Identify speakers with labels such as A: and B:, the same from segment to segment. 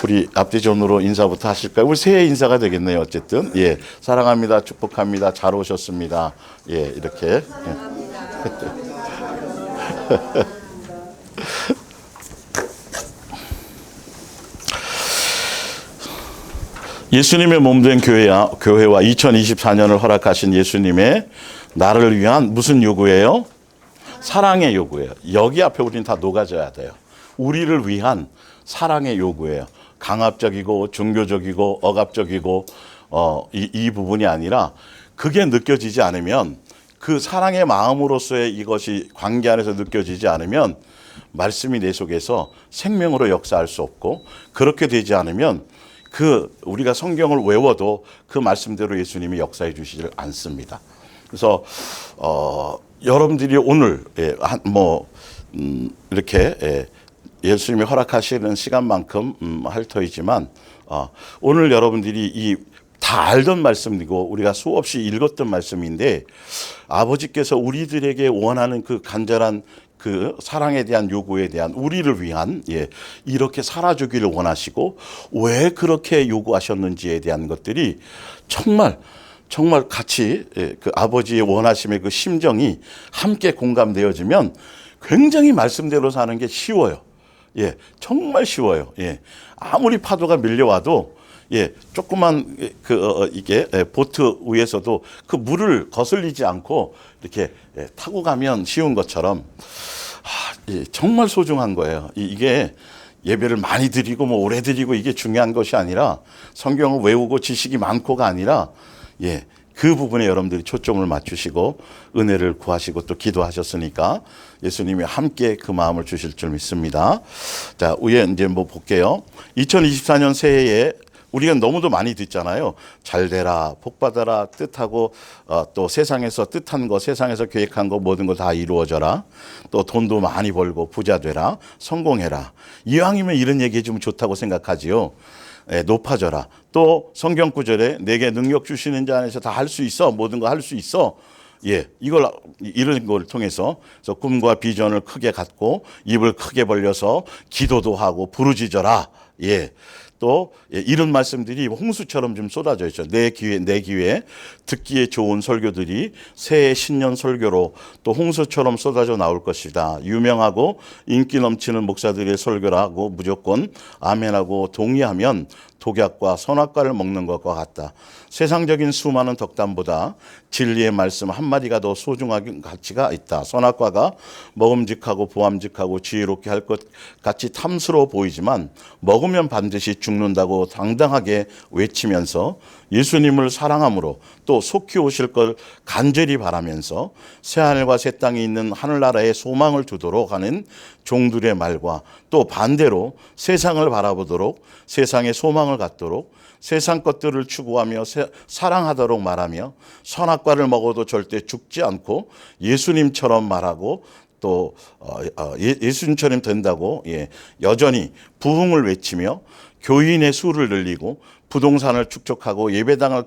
A: 우리 앞뒤전으로 인사부터 하실까요? 우리 새해 인사가 되겠네요. 어쨌든 예, 사랑합니다, 축복합니다, 잘 오셨습니다. 예, 이렇게. 예. 예수님의 몸된 교회와 2024년을 허락하신 예수님의 나를 위한 무슨 요구예요? 사랑의 요구예요. 여기 앞에 우리는 다 녹아져야 돼요. 우리를 위한 사랑의 요구예요. 강압적이고 종교적이고 억압적이고 이 부분이 아니라 그게 느껴지지 않으면, 그 사랑의 마음으로서의 이것이 관계 안에서 느껴지지 않으면 말씀이 내 속에서 생명으로 역사할 수 없고, 그렇게 되지 않으면 우리가 성경을 외워도 그 말씀대로 예수님이 역사해 주시질 않습니다. 그래서 여러분들이 오늘 이렇게 예수님이 허락하시는 시간만큼 할 터이지만 오늘 여러분들이 다 알던 말씀이고 우리가 수없이 읽었던 말씀인데, 아버지께서 우리들에게 원하는 그 간절한 그 사랑에 대한 요구에 대한 우리를 위한 이렇게 살아주기를 원하시고 왜 그렇게 요구하셨는지에 대한 것들이 정말 같이 그 아버지의 원하심의 그 심정이 함께 공감되어지면 굉장히 말씀대로 사는 게 쉬워요. 예, 정말 쉬워요. 예, 아무리 파도가 밀려와도 조그만 이게 보트 위에서도 그 물을 거슬리지 않고 이렇게 타고 가면 쉬운 것처럼 정말 소중한 거예요. 이게 예배를 많이 드리고 오래 드리고 이게 중요한 것이 아니라, 성경을 외우고 지식이 많고가 아니라 그 부분에 여러분들이 초점을 맞추시고 은혜를 구하시고 또 기도하셨으니까 예수님이 함께 그 마음을 주실 줄 믿습니다. 자, 위에 이제 볼게요. 2024년 새해에 우리가 너무도 많이 듣잖아요. 잘 되라, 복 받아라, 뜻하고 또 세상에서 뜻한 거, 세상에서 계획한 거 모든 거 다 이루어져라. 또 돈도 많이 벌고 부자 되라, 성공해라. 이왕이면 이런 얘기 해주면 좋다고 생각하지요. 높아져라. 또 성경 구절에 내게 능력 주시는 자 안에서 다 할 수 있어, 모든 거 할 수 있어. 이런 걸 통해서 꿈과 비전을 크게 갖고 입을 크게 벌려서 기도도 하고 부르짖어라. 또 이런 말씀들이 홍수처럼 좀 쏟아져 있죠. 내 귀에 듣기에 좋은 설교들이 새해 신년 설교로 또 홍수처럼 쏟아져 나올 것이다. 유명하고 인기 넘치는 목사들의 설교라고 무조건 아멘하고 동의하면 독약과 선악과를 먹는 것과 같다. 세상적인 수많은 덕담보다 진리의 말씀 한마디가 더 소중한 가치가 있다. 선악과가 먹음직하고 보암직하고 지혜롭게 할 것 같이 탐스러워 보이지만 먹으면 반드시 죽는다고 당당하게 외치면서 예수님을 사랑함으로 또 속히 오실 걸 간절히 바라면서 새하늘과 새 땅이 있는 하늘나라에 소망을 두도록 하는 종들의 말과 또 반대로 세상을 바라보도록, 세상에 소망을 갖도록, 세상 것들을 추구하며 사랑하도록 말하며 선악과를 먹어도 절대 죽지 않고 예수님처럼 말하고 또 예수님처럼 된다고 여전히 부흥을 외치며 교인의 수를 늘리고 부동산을 축적하고 예배당을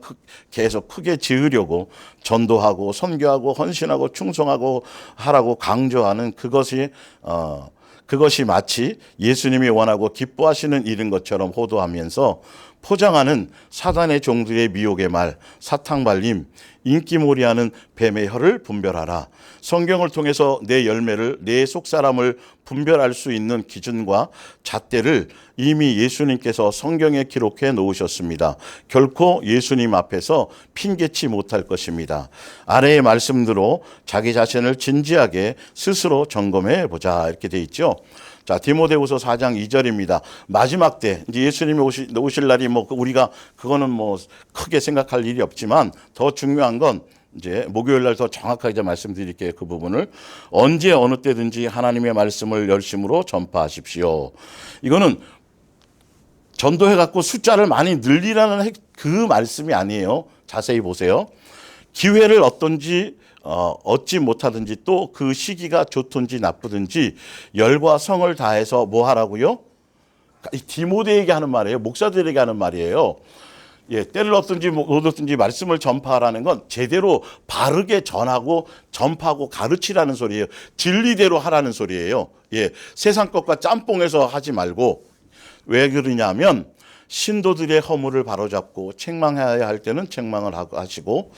A: 계속 크게 지으려고 전도하고 선교하고 헌신하고 충성하고 하라고 강조하는 그것이 마치 예수님이 원하고 기뻐하시는 일인 것처럼 호도하면서 포장하는 사단의 종들의 미혹의 말, 사탕발림, 인기몰이하는 뱀의 혀를 분별하라. 성경을 통해서 내 열매를, 내 속사람을 분별할 수 있는 기준과 잣대를 이미 예수님께서 성경에 기록해 놓으셨습니다. 결코 예수님 앞에서 핑계치 못할 것입니다. 아래의 말씀대로 자기 자신을 진지하게 스스로 점검해 보자, 이렇게 돼 있죠. 자, 디모데후서 4장 2절입니다. 마지막 때 이제 예수님이 오실 날이 우리가 그거는 크게 생각할 일이 없지만 더 중요한 건 이제 목요일 날 더 정확하게 말씀드릴게요. 그 부분을 언제 어느 때든지 하나님의 말씀을 열심으로 전파하십시오. 이거는 전도해 갖고 숫자를 많이 늘리라는 그 말씀이 아니에요. 자세히 보세요. 기회를 얻지 못하든지 또 그 시기가 좋든지 나쁘든지 열과 성을 다해서 뭐 하라고요? 디모데에게 하는 말이에요. 목사들에게 하는 말이에요. 때를 얻든지 못 얻든지 말씀을 전파하라는 건 제대로 바르게 전파하고 가르치라는 소리예요. 진리대로 하라는 소리예요. 세상 것과 짬뽕해서 하지 말고 왜 그러냐면 신도들의 허물을 바로잡고 책망해야 할 때는 책망을 하시고,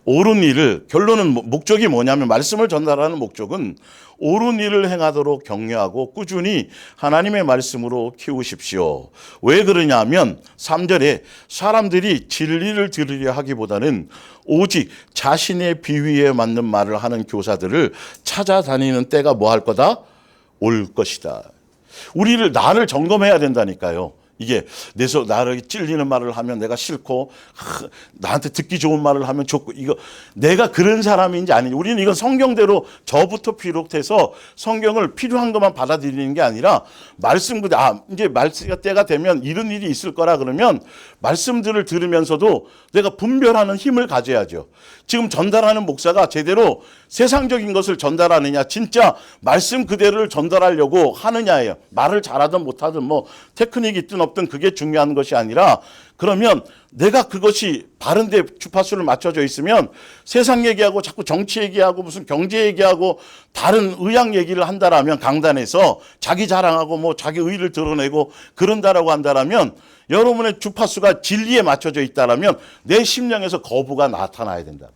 A: 옳은 일을, 결론은 목적이 뭐냐면, 말씀을 전달하는 목적은 옳은 일을 행하도록 격려하고 꾸준히 하나님의 말씀으로 키우십시오. 왜 그러냐면 3절에 사람들이 진리를 들으려 하기보다는 오직 자신의 비위에 맞는 말을 하는 교사들을 찾아다니는 때가 뭐 할 거다? 올 것이다. 나를 점검해야 된다니까요. 이게 나를 찔리는 말을 하면 내가 싫고, 나한테 듣기 좋은 말을 하면 좋고, 이거 내가 그런 사람인지 아닌지, 우리는 이건 성경대로 저부터 비롯해서 성경을 필요한 것만 받아들이는 게 아니라, 말씀 이제 말씀 때가 되면 이런 일이 있을 거라 그러면 말씀들을 들으면서도 내가 분별하는 힘을 가져야죠. 지금 전달하는 목사가 제대로 세상적인 것을 전달하느냐, 진짜 말씀 그대로를 전달하려고 하느냐예요. 말을 잘하든 못하든 뭐 테크닉이 있든 없든 그게 중요한 것이 아니라, 그러면 내가 그것이 바른데 주파수를 맞춰져 있으면 세상 얘기하고 자꾸 정치 얘기하고 무슨 경제 얘기하고 다른 의학 얘기를 한다라면, 강단에서 자기 자랑하고 뭐 자기 의의를 드러내고 그런다라고 한다라면, 여러분의 주파수가 진리에 맞춰져 있다라면 내 심령에서 거부가 나타나야 된다.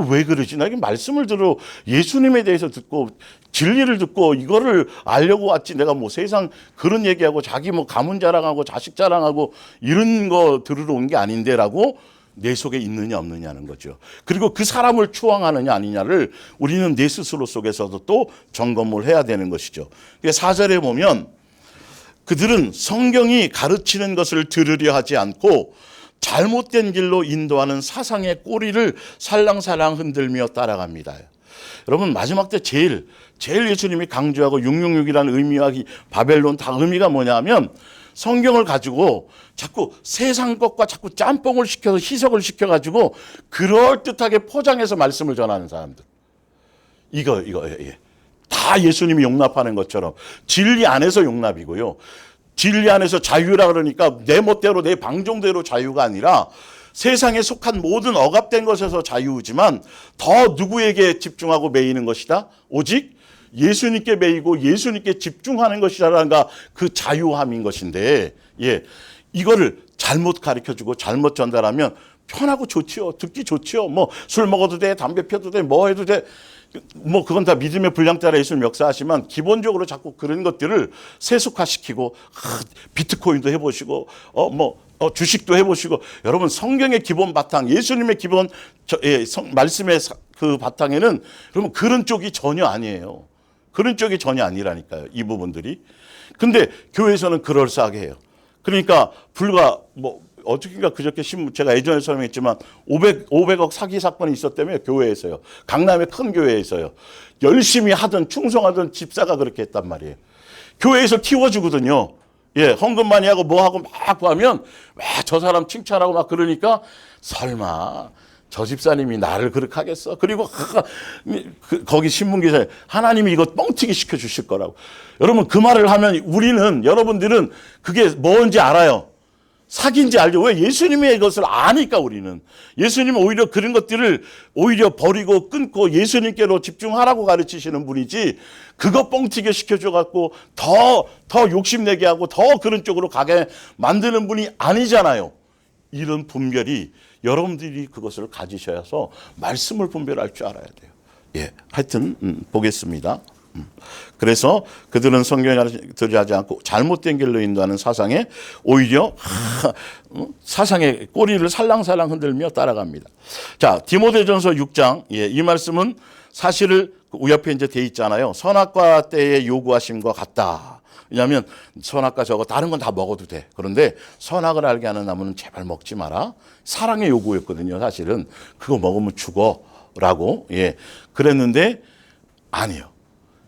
A: 왜 그러지? 나 이게 말씀을 들어 예수님에 대해서 듣고 진리를 듣고 이거를 알려고 왔지, 내가 뭐 세상 그런 얘기하고 자기 뭐 가문 자랑하고 자식 자랑하고 이런 거 들으러 온 게 아닌데라고 내 속에 있느냐 없느냐는 거죠. 그리고 그 사람을 추앙하느냐 아니냐를 우리는 내 스스로 속에서도 또 점검을 해야 되는 것이죠. 4절에 보면 그들은 성경이 가르치는 것을 들으려 하지 않고 잘못된 길로 인도하는 사상의 꼬리를 살랑살랑 흔들며 따라갑니다. 여러분, 마지막 때 제일 예수님이 강조하고 666이라는 의미와 바벨론 다 의미가 뭐냐면, 성경을 가지고 자꾸 세상 것과 자꾸 짬뽕을 시켜서 희석을 시켜가지고 그럴듯하게 포장해서 말씀을 전하는 사람들. 이거 다 예수님이 용납하는 것처럼 진리 안에서 용납이고요. 진리 안에서 자유라 그러니까 내 멋대로 내 방종대로 자유가 아니라 세상에 속한 모든 억압된 것에서 자유지만 더 누구에게 집중하고 매이는 것이다? 오직 예수님께 매이고 예수님께 집중하는 것이라는가, 그 자유함인 것인데, 이거를 잘못 가르쳐주고 잘못 전달하면 편하고 좋지요. 듣기 좋지요. 뭐 술 먹어도 돼, 담배 피워도 돼, 뭐 해도 돼. 뭐 그건 다 믿음의 분량 따라 예수님 역사하시지만, 기본적으로 자꾸 그런 것들을 세속화시키고, 비트코인도 해보시고, 주식도 해보시고, 여러분 성경의 기본 바탕, 예수님의 기본 말씀의 그 바탕에는 여러분 그런 쪽이 전혀 아니에요. 그런 쪽이 전혀 아니라니까요, 이 부분들이. 근데 교회에서는 그럴싸하게 해요. 그러니까 불과 어저께인가 그저께 신문, 제가 예전에 설명했지만 500억 사기 사건이 있었다며, 교회에서요. 강남의 큰 교회에서요. 열심히 하던 충성하던 집사가 그렇게 했단 말이에요. 교회에서 키워주거든요. 헌금 많이 하고 뭐 하고 막 하면 저 사람 칭찬하고 막 그러니까, 설마 저 집사님이 나를 그렇게 하겠어? 그리고 거기 신문기사에 하나님이 이거 뻥튀기 시켜주실 거라고. 여러분, 그 말을 하면 여러분들은 그게 뭔지 알아요. 사기인지 알죠. 왜? 예수님의 이것을 아니까. 우리는 예수님은 오히려 그런 것들을 오히려 버리고 끊고 예수님께로 집중하라고 가르치시는 분이지, 그거 뻥튀기 시켜줘갖고 더 욕심내게 하고 더 그런 쪽으로 가게 만드는 분이 아니잖아요. 이런 분별이 여러분들이 그것을 가지셔서 말씀을 분별할 줄 알아야 돼요. 하여튼 보겠습니다. 그래서 그들은 성경을 들으지 않고 잘못된 길로 인도하는 사상에 오히려 사상의 꼬리를 살랑살랑 흔들며 따라갑니다. 자, 디모데전서 6장. 이 말씀은 사실을 옆에 이제 돼 있잖아요. 선악과 때의 요구하심과 같다. 왜냐하면 선악과 저거 다른 건 다 먹어도 돼. 그런데 선악을 알게 하는 나무는 제발 먹지 마라. 사랑의 요구였거든요. 사실은 그거 먹으면 죽어라고. 그랬는데 아니요.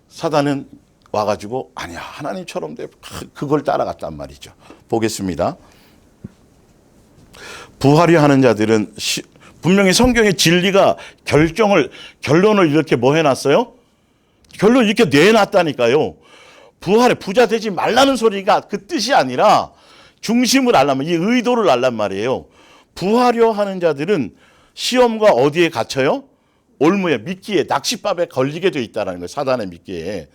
A: 사단은 와가지고 아니야, 하나님처럼 돼. 그걸 따라갔단 말이죠. 보겠습니다. 부하려 하는 자들은 분명히 성경의 진리가 결론을 이렇게 뭐 해놨어요? 결론을 이렇게 내놨다니까요. 부자 되지 말라는 소리가 그 뜻이 아니라 중심을 알려면, 이 의도를 알란 말이에요. 부하려 하는 자들은 시험과 어디에 갇혀요? 올무에, 미끼에, 낚싯밥에 걸리게 돼 있다는 거예요. 사단의 미끼에.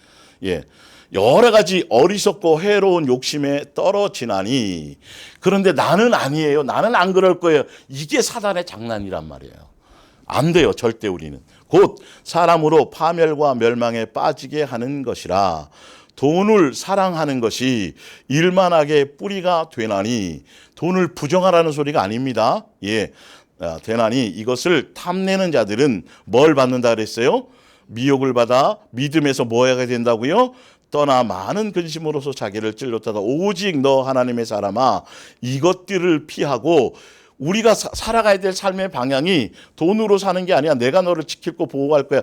A: 여러 가지 어리석고 해로운 욕심에 떨어지나니. 그런데 나는 아니에요. 나는 안 그럴 거예요. 이게 사단의 장난이란 말이에요. 안 돼요. 절대 우리는. 곧 사람으로 파멸과 멸망에 빠지게 하는 것이라. 돈을 사랑하는 것이 일만하게 뿌리가 되나니. 돈을 부정하라는 소리가 아닙니다. 예, 되나니 이것을 탐내는 자들은 뭘 받는다 그랬어요? 미혹을 받아 믿음에서 뭐 해야 된다고요? 떠나 많은 근심으로서 자기를 찔렀다가 오직 너 하나님의 사람아 이것들을 피하고. 우리가 살아가야 될 삶의 방향이 돈으로 사는 게 아니야. 내가 너를 지킬 거 보호할 거야.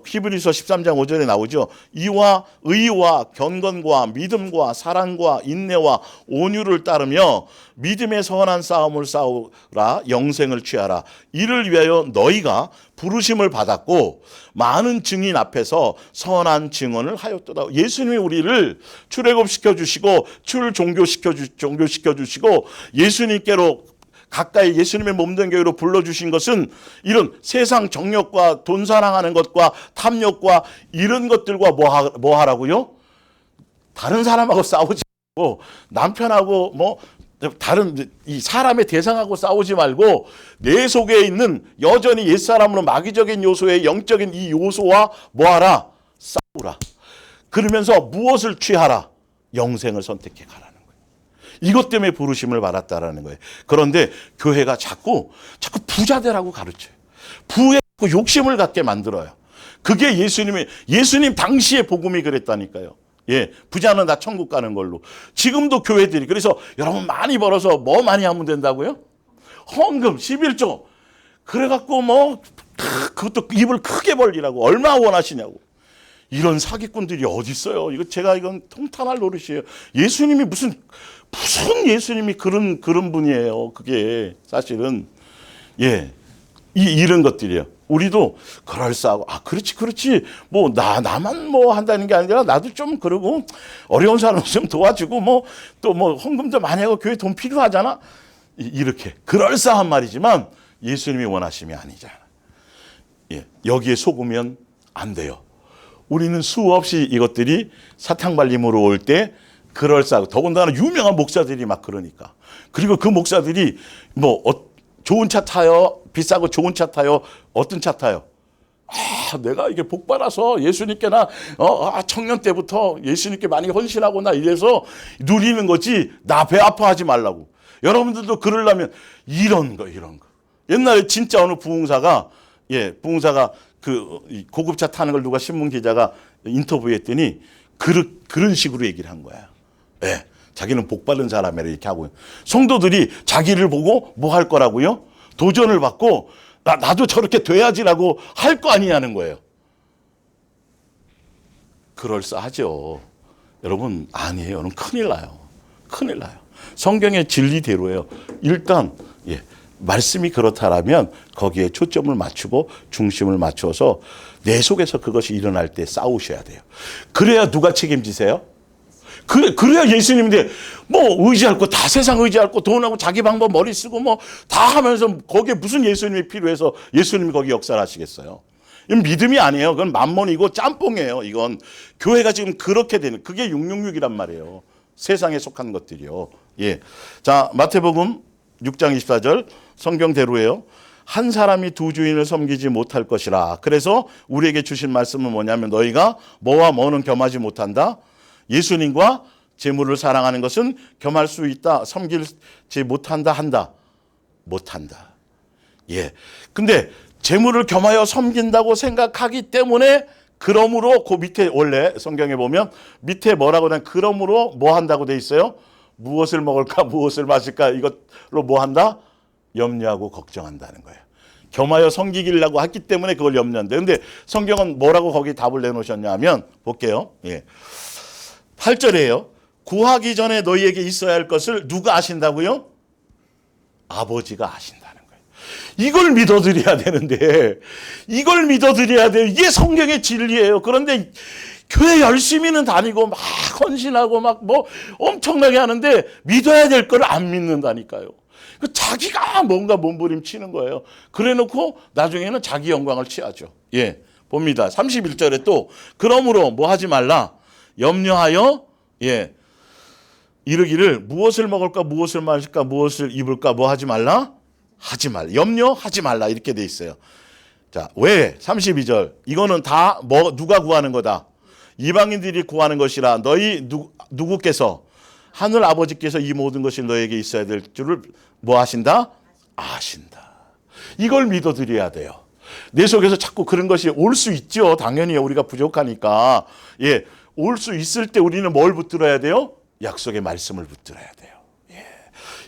A: 히브리서 13장 5절에 나오죠. 이와 의와 경건과 믿음과 사랑과 인내와 온유를 따르며 믿음의 선한 싸움을 싸우라. 영생을 취하라. 이를 위하여 너희가 부르심을 받았고 많은 증인 앞에서 선한 증언을 하였도다. 예수님이 우리를 출애굽시켜 주시고 종교시켜 주시고 예수님께로 가까이 예수님의 몸된 교회로 불러주신 것은 이런 세상 정욕과 돈 사랑하는 것과 탐욕과 이런 것들과 뭐 하라고요? 다른 사람하고 싸우지 말고 남편하고 뭐 다른 이 사람의 대상하고 싸우지 말고 내 속에 있는 여전히 옛사람으로 마귀적인 요소의 영적인 이 요소와 뭐하라? 싸우라. 그러면서 무엇을 취하라? 영생을 선택해 가라. 이것 때문에 부르심을 받았다라는 거예요. 그런데 교회가 자꾸 부자 되라고 가르쳐요. 부에 욕심을 갖게 만들어요. 그게 예수님 당시의 복음이 그랬다니까요. 예, 부자는 다 천국 가는 걸로. 지금도 교회들이 그래서 여러분 많이 벌어서 뭐 많이 하면 된다고요? 헌금 11조. 그래갖고 뭐 그것도 입을 크게 벌리라고 얼마 원하시냐고. 이런 사기꾼들이 어디 있어요? 이건 통탄할 노릇이에요. 예수님이 무슨 예수님이 그런 분이에요. 그게 사실은 예, 이런 것들이에요. 우리도 그럴싸하고 그렇지 뭐 나만 뭐 한다는 게 아니라 나도 좀 그러고 어려운 사람 좀 도와주고 뭐 또 뭐 헌금도 많이 하고 교회 돈 필요하잖아. 이렇게 그럴싸한 말이지만 예수님이 원하심이 아니잖아. 예, 여기에 속으면 안 돼요. 우리는 수없이 이것들이 사탕발림으로 올 때 그럴싸하고 더군다나 유명한 목사들이 막 그러니까. 그리고 그 목사들이 뭐 좋은 차 타요? 비싸고 좋은 차 타요? 어떤 차 타요? 내가 이게 복 받아서 예수님께 나 청년 때부터 예수님께 많이 헌신하고 나 이래서 누리는 거지 나 배 아파하지 말라고. 여러분들도 그러려면 이런 거. 옛날에 진짜 어느 부흥사가 그 고급차 타는 걸 누가 신문 기자가 인터뷰했더니 그런 식으로 얘기를 한 거야. 예, 자기는 복 받은 사람이라 이렇게 하고요. 성도들이 자기를 보고 뭐 할 거라고요? 도전을 받고 나도 저렇게 돼야지라고 할 거 아니냐는 거예요. 그럴싸하죠. 여러분 아니에요. 여러분 큰일 나요. 성경의 진리대로예요. 일단 말씀이 그렇다라면 거기에 초점을 맞추고 중심을 맞춰서 내 속에서 그것이 일어날 때 싸우셔야 돼요. 그래야 누가 책임지세요? 그래야 예수님인데 뭐 의지할 거 다 세상 의지할 거 돈하고 자기 방법 머리 쓰고 뭐 다 하면서 거기에 무슨 예수님이 필요해서 예수님이 거기 역사를 하시겠어요? 이건 믿음이 아니에요. 그건 만몬이고 짬뽕이에요. 이건 교회가 지금 그렇게 되는 그게 666이란 말이에요. 세상에 속한 것들이요. 예. 자, 마태복음 6장 24절 성경대로예요. 한 사람이 두 주인을 섬기지 못할 것이라. 그래서 우리에게 주신 말씀은 뭐냐면 너희가 뭐와 뭐는 겸하지 못한다. 예수님과 재물을 사랑하는 것은 겸할 수 있다. 섬기지 못한다. 예. 근데 재물을 겸하여 섬긴다고 생각하기 때문에 그러므로 그 밑에 원래 성경에 보면 밑에 뭐라고 하면 그러므로 뭐 한다고 돼 있어요? 무엇을 먹을까 무엇을 마실까 이것로 뭐 한다? 염려하고 걱정한다는 거예요. 겸하여 섬기기라고 했기 때문에 그걸 염려한대. 근데 성경은 뭐라고 거기 답을 내놓으셨냐 하면 볼게요. 예. 8절이에요. 구하기 전에 너희에게 있어야 할 것을 누가 아신다고요? 아버지가 아신다는 거예요. 이걸 믿어드려야 되는데 이걸 믿어드려야 돼요. 이게 성경의 진리예요. 그런데 교회 열심히는 다니고 막 헌신하고 막 뭐 엄청나게 하는데 믿어야 될 걸 안 믿는다니까요. 자기가 뭔가 몸부림치는 거예요. 그래놓고 나중에는 자기 영광을 취하죠. 예, 봅니다. 31절에 또 그러므로 뭐 하지 말라. 염려하여 이르기를 무엇을 먹을까 무엇을 마실까 무엇을 입을까 뭐 하지 말라? 하지 말라. 염려하지 말라 이렇게 돼 있어요. 자, 왜? 32절. 이거는 다 누가 구하는 거다? 이방인들이 구하는 것이라 너희 누구께서 하늘 아버지께서 이 모든 것이 너에게 있어야 될 줄을 뭐 하신다? 아신다. 이걸 믿어드려야 돼요. 내 속에서 자꾸 그런 것이 올 수 있죠. 당연히 우리가 부족하니까. 올 수 있을 때 우리는 뭘 붙들어야 돼요? 약속의 말씀을 붙들어야 돼요.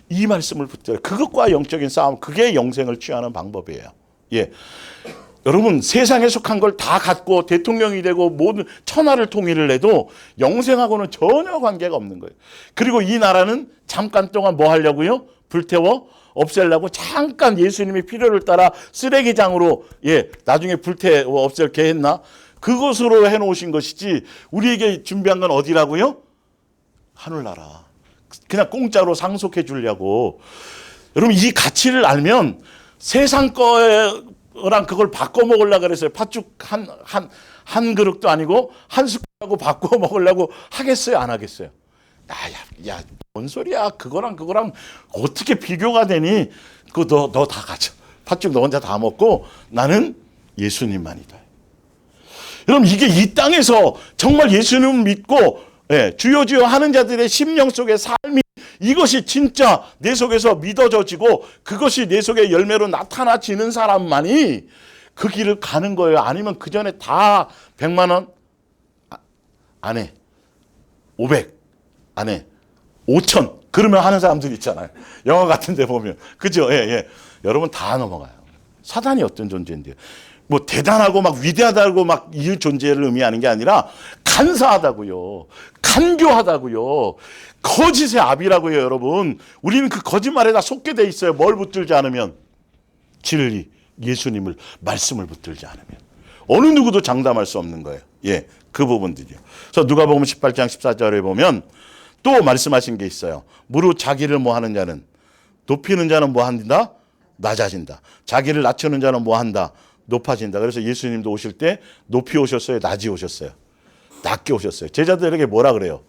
A: 이 말씀을 붙들어야 돼요. 그것과 영적인 싸움, 그게 영생을 취하는 방법이에요. 여러분 세상에 속한 걸 다 갖고 대통령이 되고 모든 천하를 통일을 해도 영생하고는 전혀 관계가 없는 거예요. 그리고 이 나라는 잠깐 동안 뭐 하려고요? 불태워 없애려고 잠깐 예수님의 필요를 따라 쓰레기장으로 나중에 불태워 없앨게 했나? 그것으로 해놓으신 것이지 우리에게 준비한 건 어디라고요? 하늘나라. 그냥 공짜로 상속해 주려고. 여러분 이 가치를 알면 세상 거랑 그걸 바꿔 먹으려고 그랬어요. 팥죽 한 그릇도 아니고 한 숟가락하고 바꿔 먹으려고 하겠어요? 안 하겠어요? 야, 뭔 소리야? 그거랑 어떻게 비교가 되니? 그거 너 다 가져. 팥죽 너 혼자 다 먹고 나는 예수님만이다. 여러분 이게 이 땅에서 정말 예수님을 믿고 주여 주여 하는 자들의 심령 속의 삶이 이것이 진짜 내 속에서 믿어져지고 그것이 내 속의 열매로 나타나지는 사람만이 그 길을 가는 거예요. 아니면 그 전에 다 100만 원 안에 500 안에 5천 그러면 하는 사람들 있잖아요. 영화 같은 데 보면. 그죠? 여러분 다 넘어가요. 사단이 어떤 존재인데요. 뭐 대단하고 막 위대하다고 막 이 존재를 의미하는 게 아니라 간사하다고요. 간교하다고요. 거짓의 압이라고요, 여러분. 우리는 그 거짓말에다 속게 돼 있어요. 뭘 붙들지 않으면? 진리, 예수님을, 말씀을 붙들지 않으면. 어느 누구도 장담할 수 없는 거예요. 그 부분들이요. 그래서 누가복음 18장 14절에 보면 또 말씀하신 게 있어요. 무릇 자기를 뭐 하는 자는 높이는 자는 뭐 한다? 낮아진다. 자기를 낮추는 자는 뭐 한다? 높아진다. 그래서 예수님도 오실 때 높이 오셨어요? 낮이 오셨어요? 낮게 오셨어요. 제자들에게 뭐라 그래요?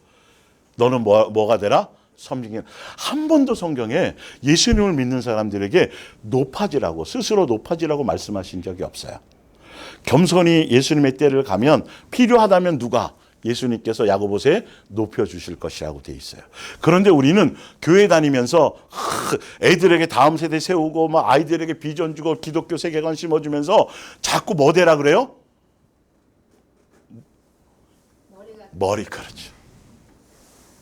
A: 너는 뭐가 되라? 섬기는. 한 번도 성경에 예수님을 믿는 사람들에게 높아지라고 스스로 높아지라고 말씀하신 적이 없어요. 겸손히 예수님의 때를 가면 필요하다면 누가? 예수님께서 야고보서에 높여주실 것이라고 돼 있어요. 그런데 우리는 교회 다니면서 애들에게 다음 세대 세우고 막 아이들에게 비전 주고 기독교 세계관 심어주면서 자꾸 뭐 되라 그래요? 머리 그렇죠.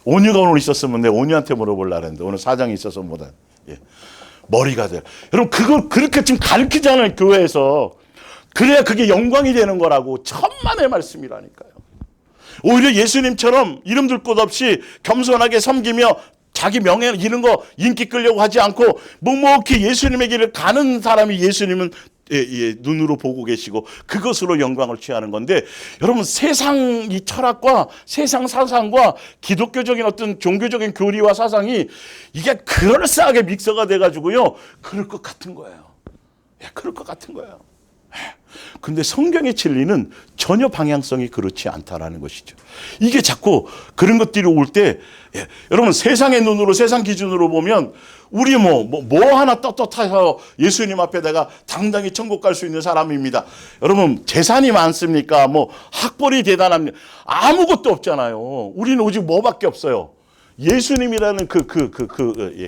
A: 온유가 오늘 있었으면 내가 온유한테 물어보려고 했는데 오늘 사장이 있어서 못한. 머리가 돼요. 여러분 그걸 그렇게 지금 가르치잖아요. 교회에서. 그래야 그게 영광이 되는 거라고. 천만의 말씀이라니까요. 오히려 예수님처럼 이름들 곳 없이 겸손하게 섬기며 자기 명예 이런 거 인기 끌려고 하지 않고 묵묵히 예수님의 길을 가는 사람이 예수님은 눈으로 보고 계시고 그것으로 영광을 취하는 건데 여러분 세상 이 철학과 세상 사상과 기독교적인 어떤 종교적인 교리와 사상이 이게 그럴싸하게 믹서가 돼가지고요. 그럴 것 같은 거예요. 그럴 것 같은 거예요. 근데 성경의 진리는 전혀 방향성이 그렇지 않다라는 것이죠. 이게 자꾸 그런 것들이 올 때 여러분 세상의 눈으로 세상 기준으로 보면 우리 뭐 하나 떳떳해서 예수님 앞에 내가 당당히 천국 갈 수 있는 사람입니다. 여러분 재산이 많습니까? 뭐 학벌이 대단합니까? 아무것도 없잖아요. 우리는 오직 뭐밖에 없어요. 예수님이라는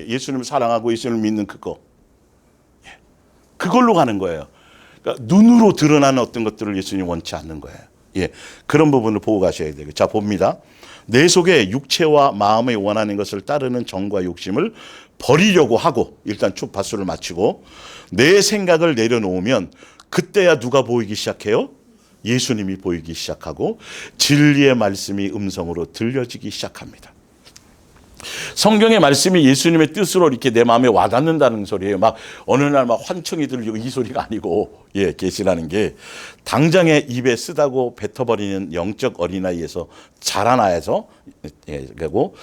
A: 예수님을 사랑하고 예수님을 믿는 그거. 그걸로 가는 거예요. 그러니까 눈으로 드러나는 어떤 것들을 예수님이 원치 않는 거예요. 그런 부분을 보고 가셔야 돼요. 자, 봅니다. 내 속에 육체와 마음에 원하는 것을 따르는 정과 욕심을 버리려고 하고 일단 주파수를 맞추고 내 생각을 내려놓으면 그때야 누가 보이기 시작해요? 예수님이 보이기 시작하고 진리의 말씀이 음성으로 들려지기 시작합니다. 성경의 말씀이 예수님의 뜻으로 이렇게 내 마음에 와닿는다는 소리예요. 막 어느 날 막 환청이 들리고 이 소리가 아니고 예, 계시라는 게 당장에 입에 쓰다고 뱉어버리는 영적 어린아이에서 자라나서 그리고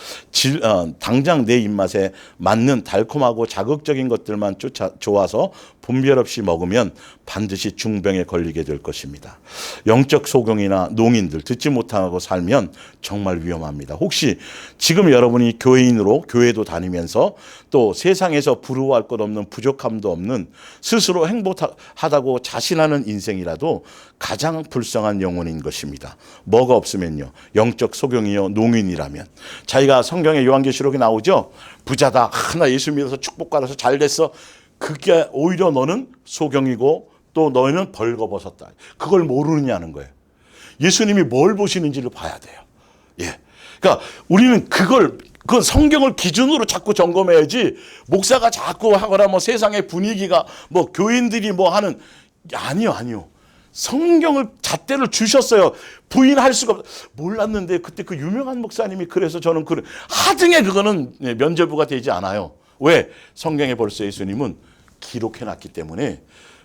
A: 당장 내 입맛에 맞는 달콤하고 자극적인 것들만 좋아서 분별 없이 먹으면 반드시 중병에 걸리게 될 것입니다. 영적 소경이나 농인들 듣지 못하고 살면 정말 위험합니다. 혹시 지금 여러분이 교회인으로 교회도 다니면서 또 세상에서 부러워할 것 없는 부족함도 없는 스스로 행복하다고 자신하는 인생이라도 가장 불쌍한 영혼인 것입니다. 뭐가 없으면요. 영적 소경이요 농인이라면. 자기가 성경에 요한계시록에 나오죠. 부자다. 나 예수 믿어서 축복받아서 잘 됐어. 그게 오히려 너는 소경이고 또 너희는 벌거벗었다. 그걸 모르느냐는 거예요. 예수님이 뭘 보시는지를 봐야 돼요. 예. 그러니까 우리는 그 성경을 기준으로 자꾸 점검해야지 목사가 자꾸 하거나 뭐 세상의 분위기가 뭐 교인들이 뭐 하는 아니요. 성경을 잣대를 주셨어요. 부인할 수가 없. 몰랐는데 그때 그 유명한 목사님이 그래서 저는 하등에 그거는 면죄부가 되지 않아요. 왜? 성경에 벌써 예수님은 기록해놨기 때문에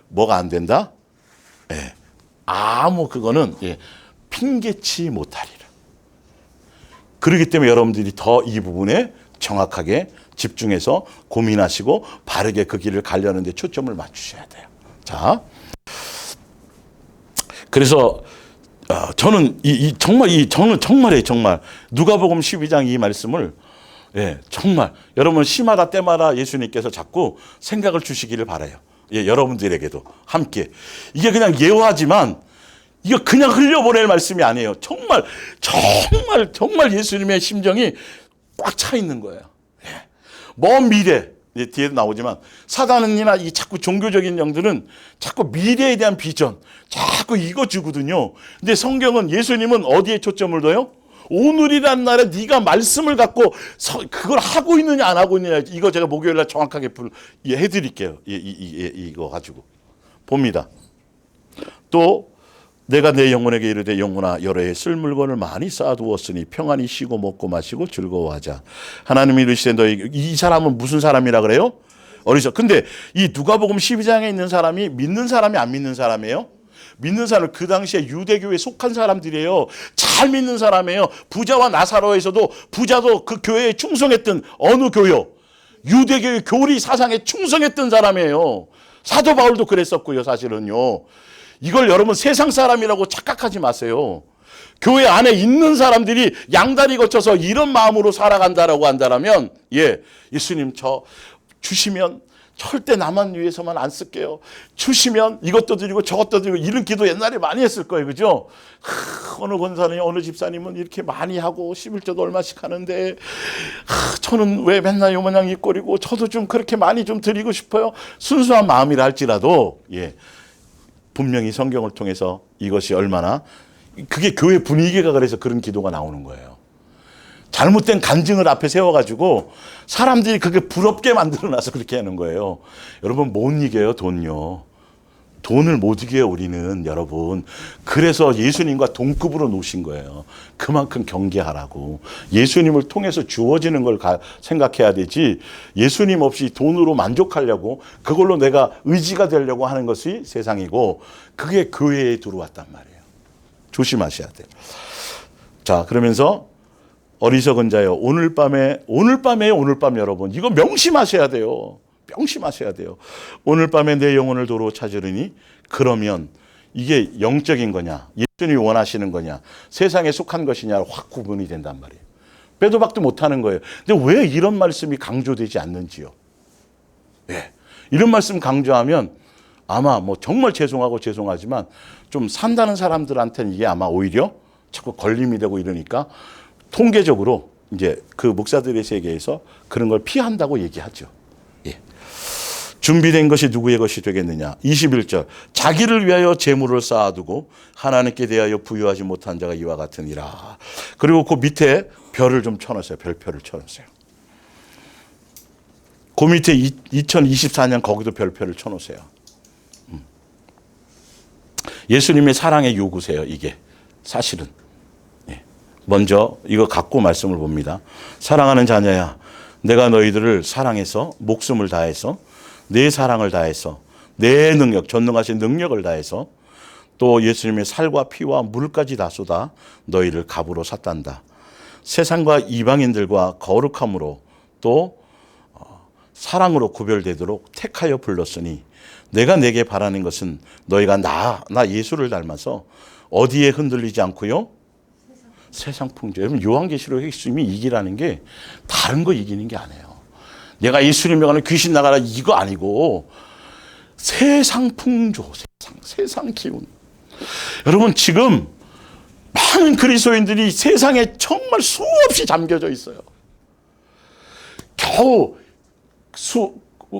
A: 뭐가 안 된다? 예. 그거는 핑계치 못하리라. 그렇기 때문에 여러분들이 더 이 부분에 정확하게 집중해서 고민하시고 바르게 그 길을 가려는 데 초점을 맞추셔야 돼요. 자, 그래서 저는 저는 정말 누가복음 12장 이 말씀을 정말 여러분 시마다 때마다 예수님께서 자꾸 생각을 주시기를 바라요. 여러분들에게도 함께. 이게 그냥 예화지만 이거 그냥 흘려보낼 말씀이 아니에요. 정말 예수님의 심정이 꽉 차 있는 거예요. 먼 미래, 뒤에도 나오지만 사단이나 이 자꾸 종교적인 영들은 자꾸 미래에 대한 비전, 자꾸 이거 주거든요. 근데 성경은 예수님은 어디에 초점을 둬요? 오늘이란 날에 네가 말씀을 갖고 그걸 하고 있느냐 안 하고 있느냐. 이거 제가 목요일 날 정확하게 해드릴게요. 이거 가지고 봅니다. 또 내가 내 영혼에게 이르되 영혼아 여러 해 쓸 물건을 많이 쌓아두었으니 평안히 쉬고 먹고 마시고 즐거워하자. 하나님이 이르시되 너희 이 사람은 무슨 사람이라 그래요? 어리석. 근데 이 누가복음 12장에 있는 사람이 믿는 사람이 안 믿는 사람이에요? 믿는 사람, 그 당시에 유대교에 속한 사람들이에요. 잘 믿는 사람이에요. 부자와 나사로에서도 부자도 그 교회에 충성했던 어느 교요? 유대교의 교리 사상에 충성했던 사람이에요. 사도 바울도 그랬었고요. 사실은요. 이걸 여러분 세상 사람이라고 착각하지 마세요. 교회 안에 있는 사람들이 양다리 거쳐서 이런 마음으로 살아간다라고 한다면 예수님 저 주시면 절대 나만 위해서만 안 쓸게요. 주시면 이것도 드리고 저것도 드리고 이런 기도 옛날에 많이 했을 거예요. 그죠? 어느 권사님 어느 집사님은 이렇게 많이 하고 11조도 얼마씩 하는데 저는 왜 맨날 요 모양 이 꼴이고 저도 좀 그렇게 많이 좀 드리고 싶어요. 순수한 마음이라 할지라도 분명히 성경을 통해서 이것이 얼마나 그게 교회 분위기가 그래서 그런 기도가 나오는 거예요. 잘못된 간증을 앞에 세워가지고 사람들이 그게 부럽게 만들어놔서 그렇게 하는 거예요. 여러분 못 이겨요. 돈을 못 이겨요. 우리는 여러분. 그래서 예수님과 동급으로 놓으신 거예요. 그만큼 경계하라고. 예수님을 통해서 주어지는 걸 생각해야 되지 예수님 없이 돈으로 만족하려고 그걸로 내가 의지가 되려고 하는 것이 세상이고 그게 교회에 들어왔단 말이에요. 조심하셔야 돼요. 자, 그러면서 어리석은 자여 오늘 밤 여러분 이거 명심하셔야 돼요. 오늘 밤에 내 영혼을 도로 찾으리니 그러면 이게 영적인 거냐 예수님이 원하시는 거냐 세상에 속한 것이냐 확 구분이 된단 말이에요. 빼도 박도 못하는 거예요. 근데 왜 이런 말씀이 강조되지 않는지요? 이런 말씀 강조하면 아마 뭐 정말 죄송하지만 좀 산다는 사람들한테는 이게 아마 오히려 자꾸 걸림이 되고 이러니까 통계적으로 이제 그 목사들의 세계에서 그런 걸 피한다고 얘기하죠. 준비된 것이 누구의 것이 되겠느냐. 21절 자기를 위하여 재물을 쌓아두고 하나님께 대하여 부유하지 못한 자가 이와 같으니라. 그리고 그 밑에 별을 좀 쳐놓으세요. 별표를 쳐놓으세요. 그 밑에 2024년 거기도 별표를 쳐놓으세요. 예수님의 사랑의 요구세요. 이게 사실은. 먼저 이거 갖고 말씀을 봅니다. 사랑하는 자녀야 내가 너희들을 사랑해서 목숨을 다해서 내 사랑을 다해서 내 능력, 전능하신 능력을 다해서 또 예수님의 살과 피와 물까지 다 쏟아 너희를 값으로 샀단다. 세상과 이방인들과 거룩함으로 또 사랑으로 구별되도록 택하여 불렀으니 내가 내게 바라는 것은 너희가 나 예수를 닮아서 어디에 흔들리지 않고요. 세상 풍조. 여러분 요한계시록의 핵심이 이기라는 게 다른 거 이기는 게 아니에요. 내가 예수님 명하는 귀신 나가라 이거 아니고 세상 풍조, 세상 기운. 여러분 지금 많은 그리스도인들이 세상에 정말 수없이 잠겨져 있어요. 겨우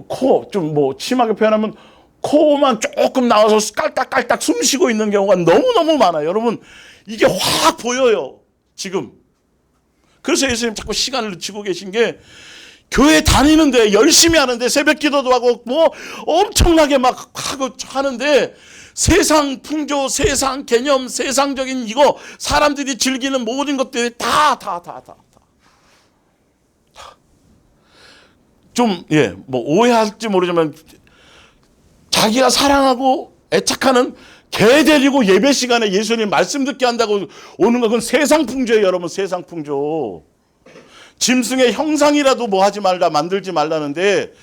A: 코 좀 뭐 심하게 표현하면 코만 조금 나와서 깔딱깔딱 숨 쉬고 있는 경우가 너무너무 많아요. 여러분 이게 확 보여요. 지금. 그래서 예수님 자꾸 시간을 늦추고 계신 게 교회 다니는데 열심히 하는데 새벽 기도도 하고 뭐 엄청나게 막 하고 하는데 세상 풍조, 세상 개념, 세상적인 이거 사람들이 즐기는 모든 것들이 다 좀, 뭐 오해할지 모르지만 자기가 사랑하고 애착하는 개 데리고 예배 시간에 예수님 말씀 듣게 한다고 오는 건 세상 풍조예요, 여러분. 세상 풍조. 짐승의 형상이라도 뭐 하지 말라, 만들지 말라는데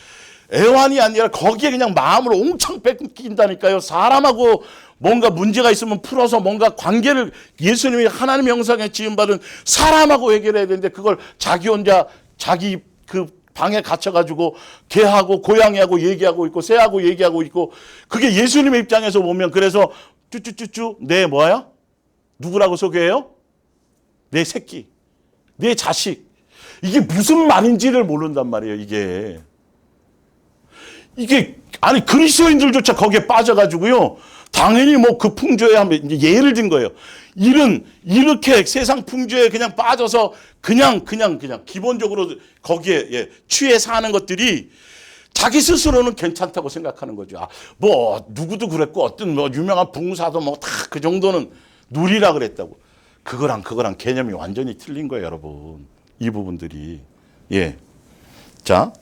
A: 애완이 아니라 거기에 그냥 마음을 옹창 뺏긴다니까요. 사람하고 뭔가 문제가 있으면 풀어서 뭔가 관계를 예수님이 하나님의 형상에 지음받은 사람하고 해결해야 되는데 그걸 자기 혼자 자기 그 방에 갇혀가지고 개하고 고양이하고 얘기하고 있고 새하고 얘기하고 있고 그게 예수님의 입장에서 보면 그래서 쭈쭈쭈쭈 내 뭐야? 누구라고 소개해요? 내 새끼, 내 자식. 이게 무슨 말인지를 모른단 말이에요. 이게 아니 그리스도인들조차 거기에 빠져가지고요. 당연히 뭐 그 풍조에 한번 예를 든 거예요. 이렇게 세상 풍조에 그냥 빠져서 그냥 기본적으로 거기에 취해 사는 것들이 자기 스스로는 괜찮다고 생각하는 거죠. 아, 뭐 누구도 그랬고 어떤 뭐 유명한 붕사도 뭐 다 그 정도는 누리라 그랬다고. 그거랑 개념이 완전히 틀린 거예요, 여러분. 이 부분들이. 자.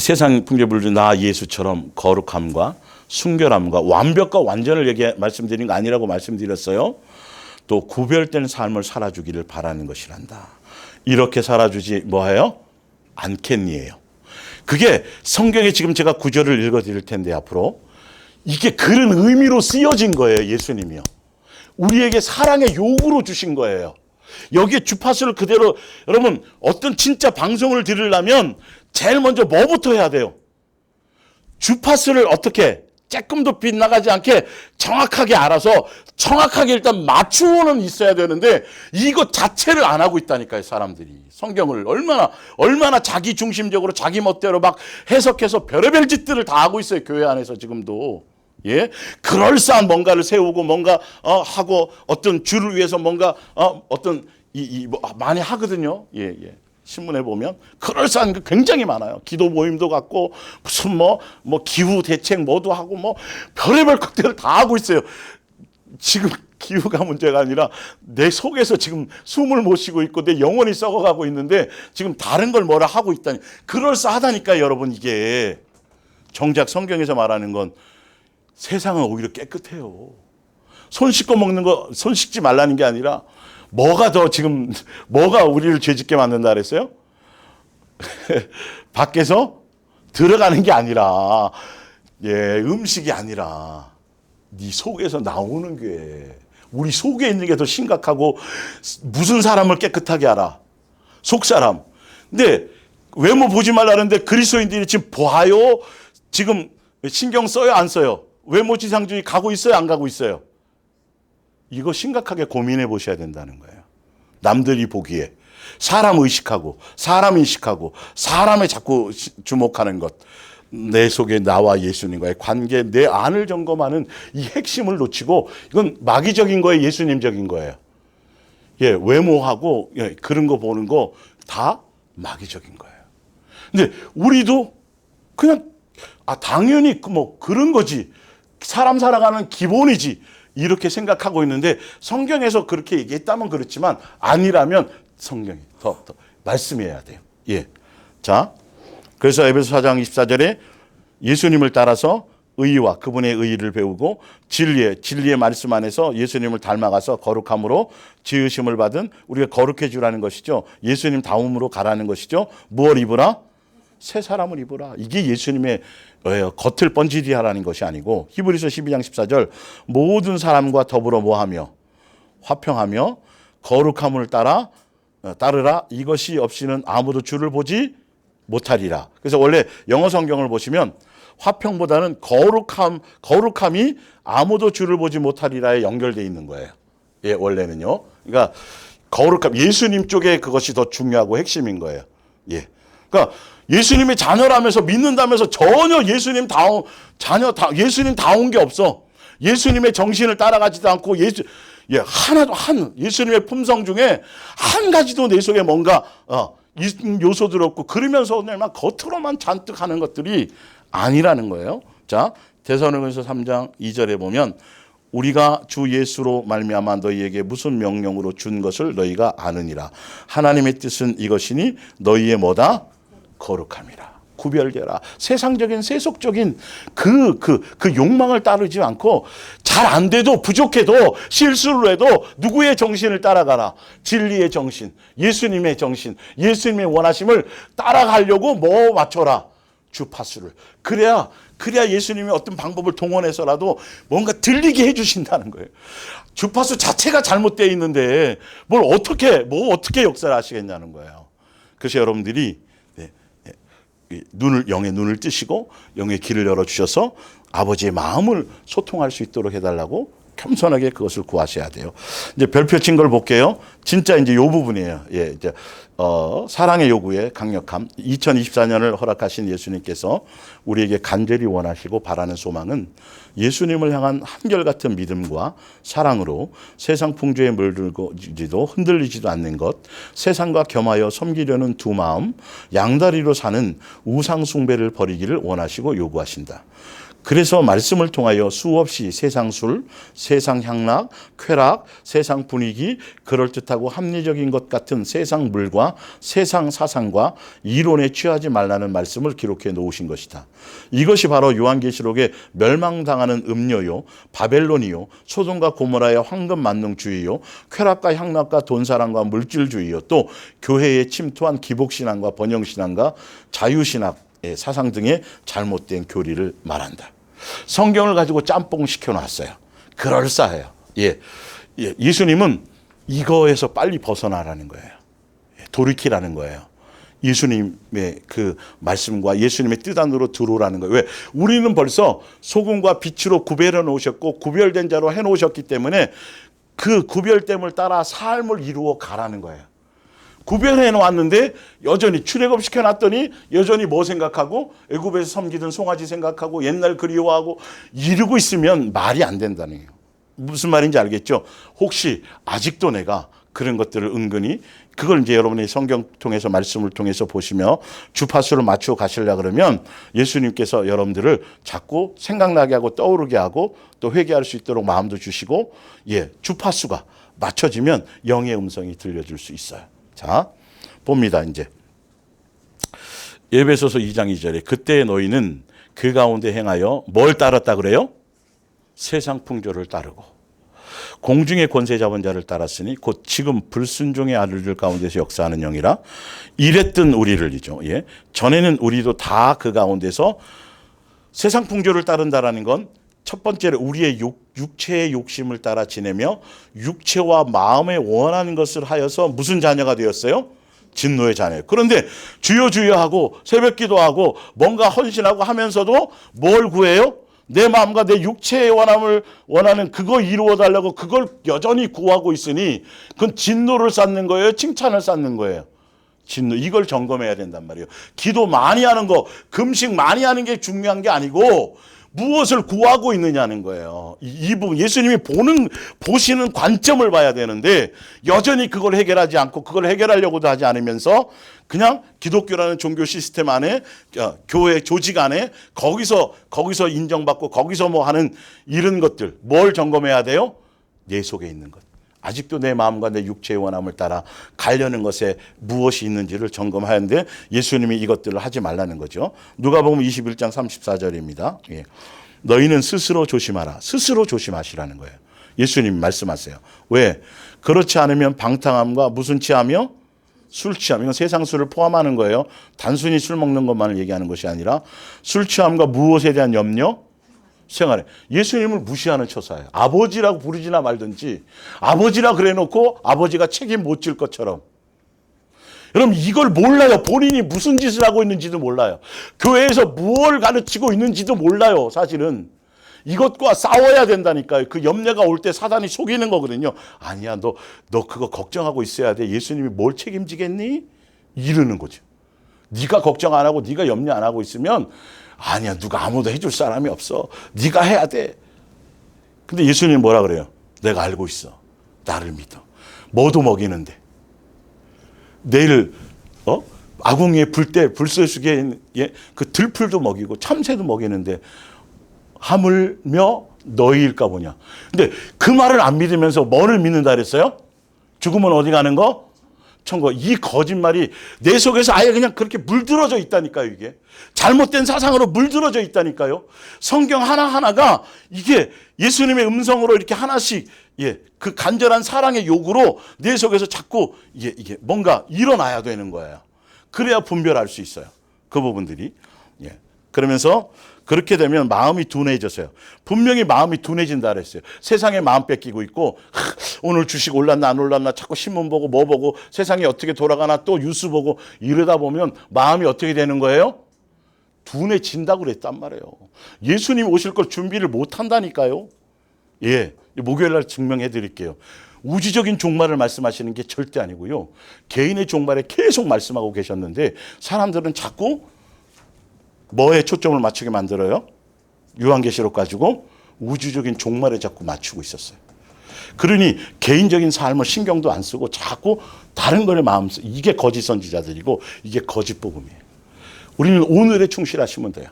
A: 세상 풍조에 물든 나 예수처럼 거룩함과 순결함과 완벽과 완전을 말씀드린 거 아니라고 말씀드렸어요. 또 구별된 삶을 살아주기를 바라는 것이란다. 이렇게 살아주지 뭐해요? 않겠니에요. 그게 성경에 지금 제가 구절을 읽어드릴 텐데 앞으로 이게 그런 의미로 쓰여진 거예요. 예수님이요. 우리에게 사랑의 요구로 주신 거예요. 여기에 주파수를 그대로 여러분 어떤 진짜 방송을 들으려면 제일 먼저 뭐부터 해야 돼요? 주파수를 어떻게 조금도 빗나가지 않게 정확하게 알아서 정확하게 일단 맞추고는 있어야 되는데 이것 자체를 안 하고 있다니까요. 사람들이 성경을 얼마나 자기 중심적으로 자기 멋대로 막 해석해서 별의별 짓들을 다 하고 있어요. 교회 안에서 지금도. 그럴싸한 뭔가를 세우고 뭔가 하고 어떤 주를 위해서 뭔가 어떤 뭐 많이 하거든요. 신문에 보면 그럴싸한 게 굉장히 많아요. 기도 모임도 갖고 무슨 뭐 기후 대책 뭐도 하고 뭐 별의별 것들을 다 하고 있어요. 지금 기후가 문제가 아니라 내 속에서 지금 숨을 못 쉬고 있고 내 영혼이 썩어가고 있는데 지금 다른 걸 뭐라 하고 있다니. 그럴싸하다니까요, 여러분. 이게 정작 성경에서 말하는 건 세상은 오히려 깨끗해요. 손 씻고 먹는 거 손 씻지 말라는 게 아니라 뭐가 우리를 죄짓게 만든다 그랬어요? 밖에서 들어가는 게 아니라, 음식이 아니라, 네 속에서 나오는 게, 우리 속에 있는 게 더 심각하고, 무슨 사람을 깨끗하게 알아? 속 사람. 근데, 외모 보지 말라는데 그리스도인들이 지금 봐요? 지금 신경 써요? 안 써요? 외모 지상주의 가고 있어요? 안 가고 있어요? 이거 심각하게 고민해 보셔야 된다는 거예요. 남들이 보기에 사람 의식하고 사람 인식하고 사람에 자꾸 주목하는 것. 내 속에 나와 예수님과의 관계, 내 안을 점검하는 이 핵심을 놓치고 이건 마귀적인 거예요, 예수님적인 거예요. 외모하고 그런 거 보는 거 다 마귀적인 거예요. 근데 우리도 그냥 당연히 뭐 그런 거지. 사람 살아가는 기본이지. 이렇게 생각하고 있는데 성경에서 그렇게 얘기했다면 그렇지만 아니라면 성경이 더 말씀해야 돼요. 자, 그래서 에베소 4장 24절에 예수님을 따라서 의와 그분의 의의를 배우고 진리의 말씀 안에서 예수님을 닮아가서 거룩함으로 지으심을 받은 우리가 거룩해 주라는 것이죠. 예수님 다움으로 가라는 것이죠. 무엇을 입으라? 새 사람을 입으라. 이게 예수님의 겉을 번지르게 하라는 것이 아니고 히브리서 12장 14절 모든 사람과 더불어 뭐하며 화평하며 거룩함을 따르라. 이것이 없이는 아무도 주를 보지 못하리라. 그래서 원래 영어 성경을 보시면 화평보다는 거룩함이 아무도 주를 보지 못하리라에 연결되어 있는 거예요. 예, 원래는요. 그러니까 거룩함, 예수님 쪽에 그것이 더 중요하고 핵심인 거예요. 예. 그러니까 예수님의 자녀라면서 믿는다면서 전혀 예수님 다운 게 없어. 예수님의 정신을 따라가지도 않고 예수님의 품성 중에 한 가지도 내 속에 뭔가 요소들 없고 그러면서 막 겉으로만 잔뜩 하는 것들이 아니라는 거예요. 자, 데살로니가서 3장 2절에 보면 우리가 주 예수로 말미암아 너희에게 무슨 명령으로 준 것을 너희가 아느니라. 하나님의 뜻은 이것이니 너희의 뭐다? 거룩함이라. 구별되라. 세상적인 세속적인 그 욕망을 따르지 않고 잘 안 돼도 부족해도 실수를 해도 누구의 정신을 따라가라. 진리의 정신, 예수님의 정신, 예수님의 원하심을 따라가려고 뭐 맞춰라. 주파수를. 그래야 예수님이 어떤 방법을 동원해서라도 뭔가 들리게 해주신다는 거예요. 주파수 자체가 잘못되어 있는데 뭘 어떻게 역사를 하시겠냐는 거예요. 그래서 여러분들이 영의 눈을 뜨시고 영의 길을 열어주셔서 아버지의 마음을 소통할 수 있도록 해달라고 겸손하게 그것을 구하셔야 돼요. 이제 별표 친 걸 볼게요. 진짜 이제 요 부분이에요. 예, 이제 사랑의 요구의 강력함. 2024년을 허락하신 예수님께서 우리에게 간절히 원하시고 바라는 소망은 예수님을 향한 한결같은 믿음과 사랑으로 세상 풍조에 물들지도 흔들리지도 않는 것, 세상과 겸하여 섬기려는 두 마음, 양다리로 사는 우상 숭배를 버리기를 원하시고 요구하신다. 그래서 말씀을 통하여 수없이 세상 술, 세상 향락, 쾌락, 세상 분위기, 그럴듯하고 합리적인 것 같은 세상 물과 세상 사상과 이론에 취하지 말라는 말씀을 기록해 놓으신 것이다. 이것이 바로 요한계시록에 멸망당하는 음료요, 바벨론이요, 소돔과 고모라의 황금 만능주의요, 쾌락과 향락과 돈사랑과 물질주의요, 또 교회에 침투한 기복신앙과 번영신앙과 자유신학의 사상 등의 잘못된 교리를 말한다. 성경을 가지고 짬뽕 시켜놨어요. 그럴싸해요. 예수님은 이거에서 빨리 벗어나라는 거예요. 돌이키라는 거예요. 예수님의 그 말씀과 예수님의 뜻 안으로 들어오라는 거예요. 왜? 우리는 벌써 소금과 빛으로 구별해 놓으셨고 구별된 자로 해 놓으셨기 때문에 그 구별됨을 따라 삶을 이루어 가라는 거예요. 구별해 놓았는데 여전히 출애굽 시켜놨더니 여전히 뭐 생각하고 애굽에서 섬기던 송아지 생각하고 옛날 그리워하고 이러고 있으면 말이 안 된다는 거예요. 무슨 말인지 알겠죠? 혹시 아직도 내가 그런 것들을 은근히 그걸 이제 여러분이 성경 통해서 말씀을 통해서 보시며 주파수를 맞추어 가시려고 그러면 예수님께서 여러분들을 자꾸 생각나게 하고 떠오르게 하고 또 회개할 수 있도록 마음도 주시고 주파수가 맞춰지면 영의 음성이 들려줄 수 있어요. 자, 봅니다. 이제 에베소서 2장 2절에 그때 너희는 그 가운데 행하여 뭘 따랐다 그래요? 세상 풍조를 따르고 공중의 권세 잡은 자를 따랐으니 곧 지금 불순종의 아들들 가운데서 역사하는 영이라. 이랬던 우리를이죠. 전에는 우리도 다 그 가운데서 세상 풍조를 따른다라는 건 첫 번째로 우리의 육체의 욕심을 따라 지내며 육체와 마음에 원하는 것을 하여서 무슨 자녀가 되었어요? 진노의 자녀예요. 그런데 주여 주여 하고 새벽 기도하고 뭔가 헌신하고 하면서도 뭘 구해요? 내 마음과 내 육체의 원하는 그거 이루어 달라고 그걸 여전히 구하고 있으니 그건 진노를 쌓는 거예요? 칭찬을 쌓는 거예요? 진노. 이걸 점검해야 된단 말이에요. 기도 많이 하는 거, 금식 많이 하는 게 중요한 게 아니고 무엇을 구하고 있느냐는 거예요. 이 부분 예수님이 보시는 관점을 봐야 되는데 여전히 그걸 해결하지 않고 그걸 해결하려고도 하지 않으면서 그냥 기독교라는 종교 시스템 안에 교회 조직 안에 거기서 인정받고 거기서 뭐 하는 이런 것들 뭘 점검해야 돼요? 내 속에 있는 것. 아직도 내 마음과 내 육체의 원함을 따라 가려는 것에 무엇이 있는지를 점검하는데 예수님이 이것들을 하지 말라는 거죠. 누가복음 21장 34절입니다. 예. 너희는 스스로 조심하라. 스스로 조심하시라는 거예요. 예수님이 말씀하세요. 왜? 그렇지 않으면 방탕함과 무슨 취하며? 술 취함. 이건 세상 술을 포함하는 거예요. 단순히 술 먹는 것만을 얘기하는 것이 아니라 술 취함과 무엇에 대한 염려? 생활에. 예수님을 무시하는 처사예요. 아버지라고 부르지나 말든지 아버지라 그래 놓고 아버지가 책임 못 질 것처럼. 여러분 이걸 몰라요. 본인이 무슨 짓을 하고 있는지도 몰라요. 교회에서 무엇을 가르치고 있는지도 몰라요. 사실은. 이것과 싸워야 된다니까요. 그 염려가 올 때 사단이 속이는 거거든요. 아니야 너 그거 걱정하고 있어야 돼. 예수님이 뭘 책임지겠니? 이러는 거죠. 네가 걱정 안 하고 네가 염려 안 하고 있으면 아니야 누가 아무도 해줄 사람이 없어. 네가 해야 돼. 근데 예수님이 뭐라 그래요? 내가 알고 있어. 나를 믿어. 뭐도 먹이는데. 내일 아궁이에 불쏘시개 그 들풀도 먹이고 참새도 먹이는데 하물며 너희일까 보냐. 근데 그 말을 안 믿으면서 뭐를 믿는다 그랬어요? 죽으면 어디 가는 거? 천국. 이 거짓말이 내 속에서 아예 그냥 그렇게 물들어져 있다니까요. 이게 잘못된 사상으로 물들어져 있다니까요. 성경 하나하나가 이게 예수님의 음성으로 이렇게 하나씩 그 간절한 사랑의 요구로 내 속에서 자꾸 이게 뭔가 일어나야 되는 거예요. 그래야 분별할 수 있어요. 그 부분들이. 그러면서 그렇게 되면 마음이 둔해졌어요. 분명히 마음이 둔해진다 그랬어요. 세상에 마음 뺏기고 있고 오늘 주식 올랐나 안 올랐나 자꾸 신문 보고 뭐 보고 세상이 어떻게 돌아가나 또 뉴스 보고 이러다 보면 마음이 어떻게 되는 거예요? 둔해진다고 그랬단 말이에요. 예수님 오실 걸 준비를 못 한다니까요. 목요일 날 증명해 드릴게요. 우주적인 종말을 말씀하시는 게 절대 아니고요. 개인의 종말에 계속 말씀하고 계셨는데 사람들은 자꾸 뭐에 초점을 맞추게 만들어요? 요한계시록 가지고 우주적인 종말에 자꾸 맞추고 있었어요. 그러니 개인적인 삶을 신경도 안 쓰고 자꾸 다른 거에 마음 쓰. 이게 거짓 선지자들이고 이게 거짓 복음이에요. 우리는 오늘에 충실하시면 돼요.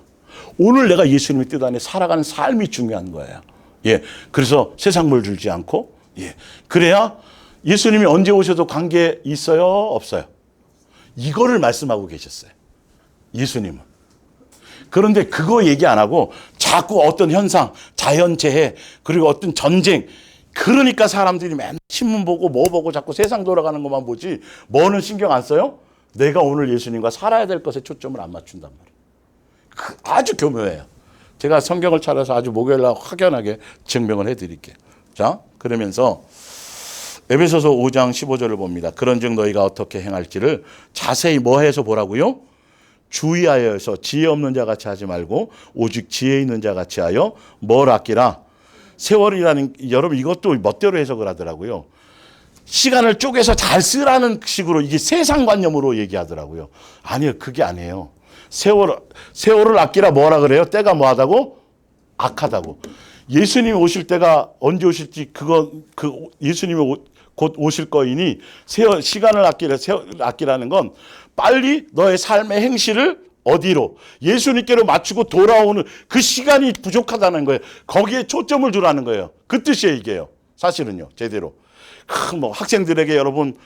A: 오늘 내가 예수님의 뜻 안에 살아가는 삶이 중요한 거예요. 그래서 세상 물 줄지 않고 그래야 예수님이 언제 오셔도 관계 있어요? 없어요? 이거를 말씀하고 계셨어요. 예수님은. 그런데 그거 얘기 안 하고 자꾸 어떤 현상, 자연재해, 그리고 어떤 전쟁. 그러니까 사람들이 맨날 신문 보고 뭐 보고 자꾸 세상 돌아가는 것만 보지 뭐는 신경 안 써요? 내가 오늘 예수님과 살아야 될 것에 초점을 안 맞춘단 말이에요. 아주 교묘해요. 제가 성경을 찾아서 아주 목요일날 확연하게 증명을 해드릴게요. 자, 그러면서 에베소서 5장 15절을 봅니다. 그런즉 너희가 어떻게 행할지를 자세히 뭐 해서 보라고요? 주의하여 해서 지혜 없는 자 같이 하지 말고 오직 지혜 있는 자 같이 하여 뭘 아끼라? 세월이라는 여러분 이것도 멋대로 해석을 하더라고요. 시간을 쪼개서 잘 쓰라는 식으로 이게 세상관념으로 얘기하더라고요. 아니요, 그게 아니에요. 세월을 아끼라 뭐라 그래요? 때가 뭐하다고? 악하다고. 예수님이 오실 때가 언제 오실지 예수님이 곧 오실 거이니 시간을 아끼라는 건 빨리 너의 삶의 행실을 어디로? 예수님께로 맞추고 돌아오는 그 시간이 부족하다는 거예요. 거기에 초점을 두라는 거예요. 그 뜻이에요, 이게요. 사실은요, 제대로. 학생들에게 여러분,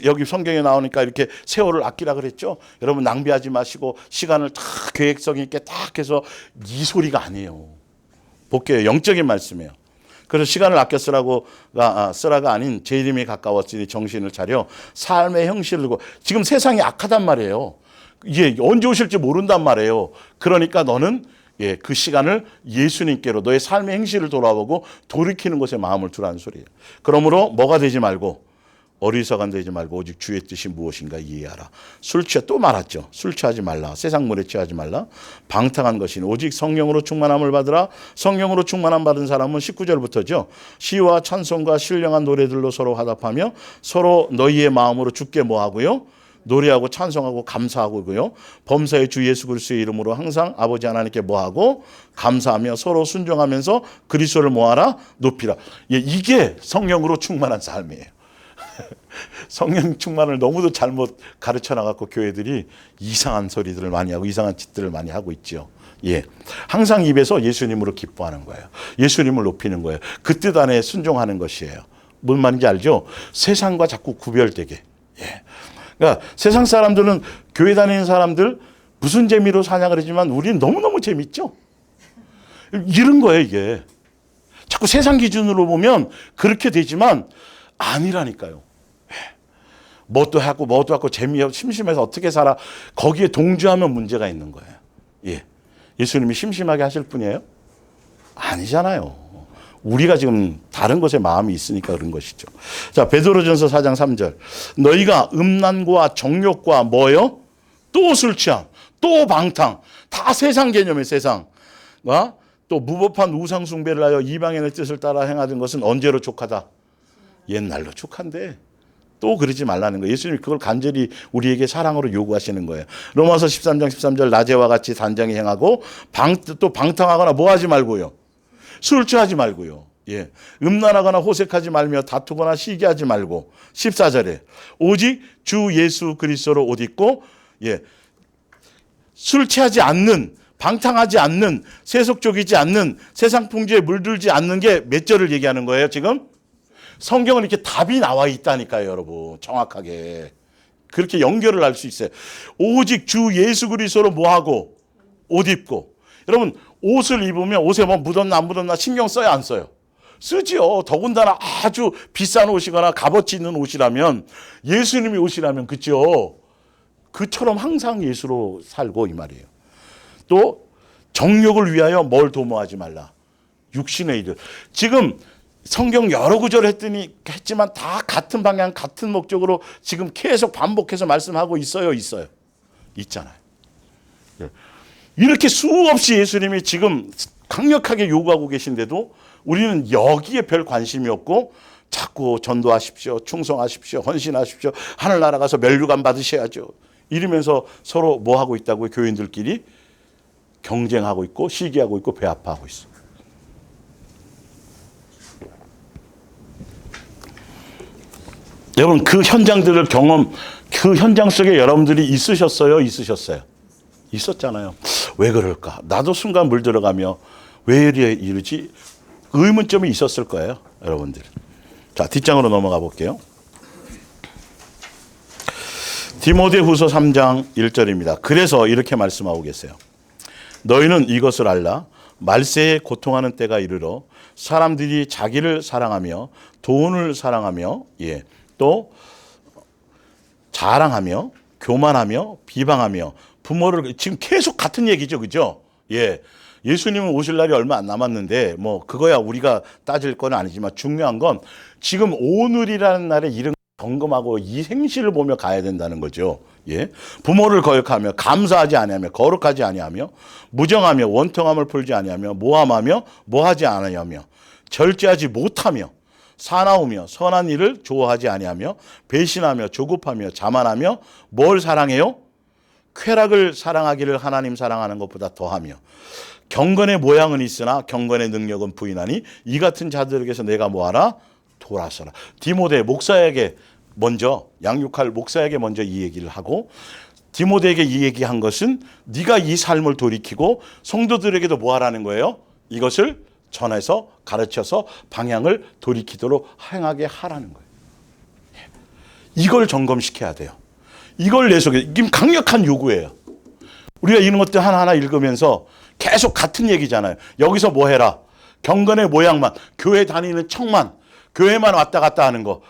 A: 여기 성경에 나오니까 이렇게 세월을 아끼라 그랬죠? 여러분, 낭비하지 마시고 시간을 다 계획성 있게 딱 해서 이 소리가 아니에요. 볼게요. 영적인 말씀이에요. 그래서 시간을 아껴 쓰라가 아닌 제 이름이 가까웠으니 정신을 차려 삶의 형실을 두고. 지금 세상이 악하단 말이에요. 이게 언제 오실지 모른단 말이에요. 그러니까 너는 그 시간을 예수님께로 너의 삶의 행실을 돌아보고 돌이키는 것에 마음을 두라는 소리예요. 그러므로 뭐가 되지 말고 어리석은 되지 말고 오직 주의 뜻이 무엇인가 이해하라. 또 말았죠. 술 취하지 말라. 세상 물에 취하지 말라. 방탕한 것이니 오직 성령으로 충만함을 받으라. 성령으로 충만함 받은 사람은 19절부터죠. 시와 찬송과 신령한 노래들로 서로 화답하며 서로 너희의 마음으로 주께 뭐하고요? 노래하고 찬송하고 감사하고요. 범사의 주 예수 그리스도의 이름으로 항상 아버지 하나님께 뭐하고 감사하며 서로 순종하면서 그리스도를 뭐하라? 높이라. 이게 성령으로 충만한 삶이에요. 성령 충만을 너무도 잘못 가르쳐 나갔고 교회들이 이상한 소리들을 많이 하고 이상한 짓들을 많이 하고 있죠. 항상 입에서 예수님으로 기뻐하는 거예요. 예수님을 높이는 거예요. 그 뜻 안에 순종하는 것이에요. 뭔 말인지 알죠? 세상과 자꾸 구별되게. 예. 그러니까 세상 사람들은 교회 다니는 사람들 무슨 재미로 사냥을 하지만 우리는 너무너무 재밌죠? 이런 거예요, 이게. 자꾸 세상 기준으로 보면 그렇게 되지만 아니라니까요. 뭣도 하고 재미없고 심심해서 어떻게 살아. 거기에 동조하면 문제가 있는 거예요. 예. 예수님이 심심하게 하실 분이에요? 아니잖아요. 우리가 지금 다른 것에 마음이 있으니까 그런 것이죠. 자, 베드로전서 4장 3절. 너희가 음란과 정욕과 뭐요? 또 술 취함, 또 방탕. 다 세상 개념이에요, 세상. 또 무법한 우상 숭배를 하여 이방인의 뜻을 따라 행하던 것은 언제로 족하다? 옛날로 족한데. 또 그러지 말라는 거예요. 예수님이 그걸 간절히 우리에게 사랑으로 요구하시는 거예요. 로마서 13장 13절 낮에와 같이 단정히 행하고 또 방탕하거나 뭐 하지 말고요. 술 취하지 말고요. 예. 음란하거나 호색하지 말며 다투거나 시기하지 말고 14절에 오직 주 예수 그리스도로 옷 입고 예. 술 취하지 않는 방탕하지 않는 세속적이지 않는 세상 풍조에 물들지 않는 게 몇 절을 얘기하는 거예요 지금? 성경은 이렇게 답이 나와 있다니까요, 여러분. 정확하게. 그렇게 연결을 할 수 있어요. 오직 주 예수 그리스도로 뭐하고? 옷 입고. 여러분, 옷을 입으면 옷에 뭐 묻었나 안 묻었나 신경 써요, 안 써요? 쓰지요. 더군다나 아주 비싼 옷이거나 값어치 있는 옷이라면 예수님이 옷이라면 그죠? 그처럼 항상 예수로 살고 이 말이에요. 또 정욕을 위하여 뭘 도모하지 말라. 육신의 일을. 지금 성경 여러 구절 했지만 다 같은 방향, 같은 목적으로 지금 계속 반복해서 말씀하고 있어요. 있잖아요. 이렇게 수없이 예수님이 지금 강력하게 요구하고 계신데도 우리는 여기에 별 관심이 없고 자꾸 전도하십시오. 충성하십시오. 헌신하십시오. 하늘나라 가서 면류관 받으셔야죠. 이러면서 서로 뭐 하고 있다고요? 교인들끼리 경쟁하고 있고 시기하고 있고 배 아파하고 있어요. 여러분 그 현장들을 그 현장 속에 여러분들이 있으셨어요? 있었잖아요. 왜 그럴까? 나도 순간 물들어가며 왜 이러지? 의문점이 있었을 거예요, 여러분들. 자, 뒷장으로 넘어가 볼게요. 디모데후서 3장 1절입니다. 그래서 이렇게 말씀하고 계세요. 너희는 이것을 알라. 말세에 고통하는 때가 이르러 사람들이 자기를 사랑하며 돈을 사랑하며 또 자랑하며 교만하며 비방하며 부모를 지금 계속 같은 얘기죠. 그죠? 예수님은 오실 날이 얼마 안 남았는데 뭐 그거야 우리가 따질 건 아니지만 중요한 건 지금 오늘이라는 날에 이런 점검하고 이 행실을 보며 가야 된다는 거죠. 부모를 거역하며 감사하지 아니하며 거룩하지 아니하며 무정하며 원통함을 풀지 아니하며 모함하며 뭐하지 아니하며 절제하지 못하며 사나우며 선한 일을 좋아하지 아니하며 배신하며 조급하며 자만하며 뭘 사랑해요? 쾌락을 사랑하기를 하나님 사랑하는 것보다 더하며 경건의 모양은 있으나 경건의 능력은 부인하니 이 같은 자들에게서 내가 뭐하라? 돌아서라. 디모데 목사에게 먼저 양육할 목사에게 먼저 이 얘기를 하고 디모데에게 이 얘기한 것은 네가 이 삶을 돌이키고 성도들에게도 뭐하라는 거예요? 이것을 전해서 가르쳐서 방향을 돌이키도록 행하게 하라는 거예요. 이걸 점검시켜야 돼요. 이걸 내 속에 이게 강력한 요구예요. 우리가 이런 것들 하나하나 읽으면서 계속 같은 얘기잖아요. 여기서 뭐 해라. 경건의 모양만 교회 다니는 척만 교회만 왔다 갔다 하는 거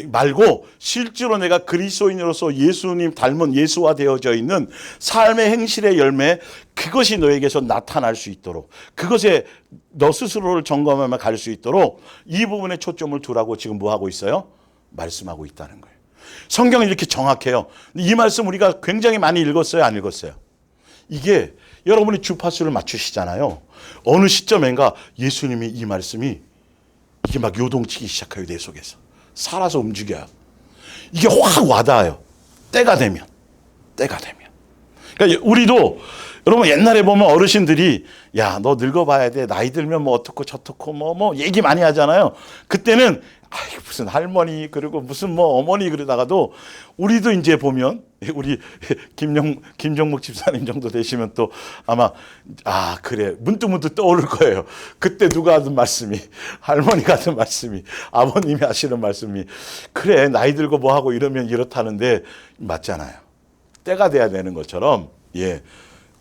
A: 말고 실제로 내가 그리스도인으로서 예수님 닮은 예수화 되어져 있는 삶의 행실의 열매 그것이 너에게서 나타날 수 있도록 그것에 너 스스로를 점검하며 갈 수 있도록 이 부분에 초점을 두라고 지금 뭐 하고 있어요? 말씀하고 있다는 거예요. 성경은 이렇게 정확해요. 이 말씀 우리가 굉장히 많이 읽었어요? 안 읽었어요? 이게 여러분이 주파수를 맞추시잖아요. 어느 시점인가 예수님이 이 말씀이 이게 막 요동치기 시작해요. 내 속에서. 살아서 움직여요. 이게 확 와닿아요. 때가 되면. 그러니까 우리도 여러분 옛날에 보면 어르신들이 야, 너 늙어봐야 돼. 나이 들면 뭐 어떻고 저떻고 뭐 얘기 많이 하잖아요. 그때는 아이, 무슨 할머니 그리고 무슨 뭐 어머니 그러다가도 우리도 이제 보면 우리 김종목 집사님 정도 되시면 또 아마 그래 문득문득 떠오를 거예요. 그때 누가 하던 말씀이, 할머니가 하던 말씀이, 아버님이 하시는 말씀이, 그래 나이 들고 뭐 하고 이러면 이렇다는데 맞잖아요. 때가 돼야 되는 것처럼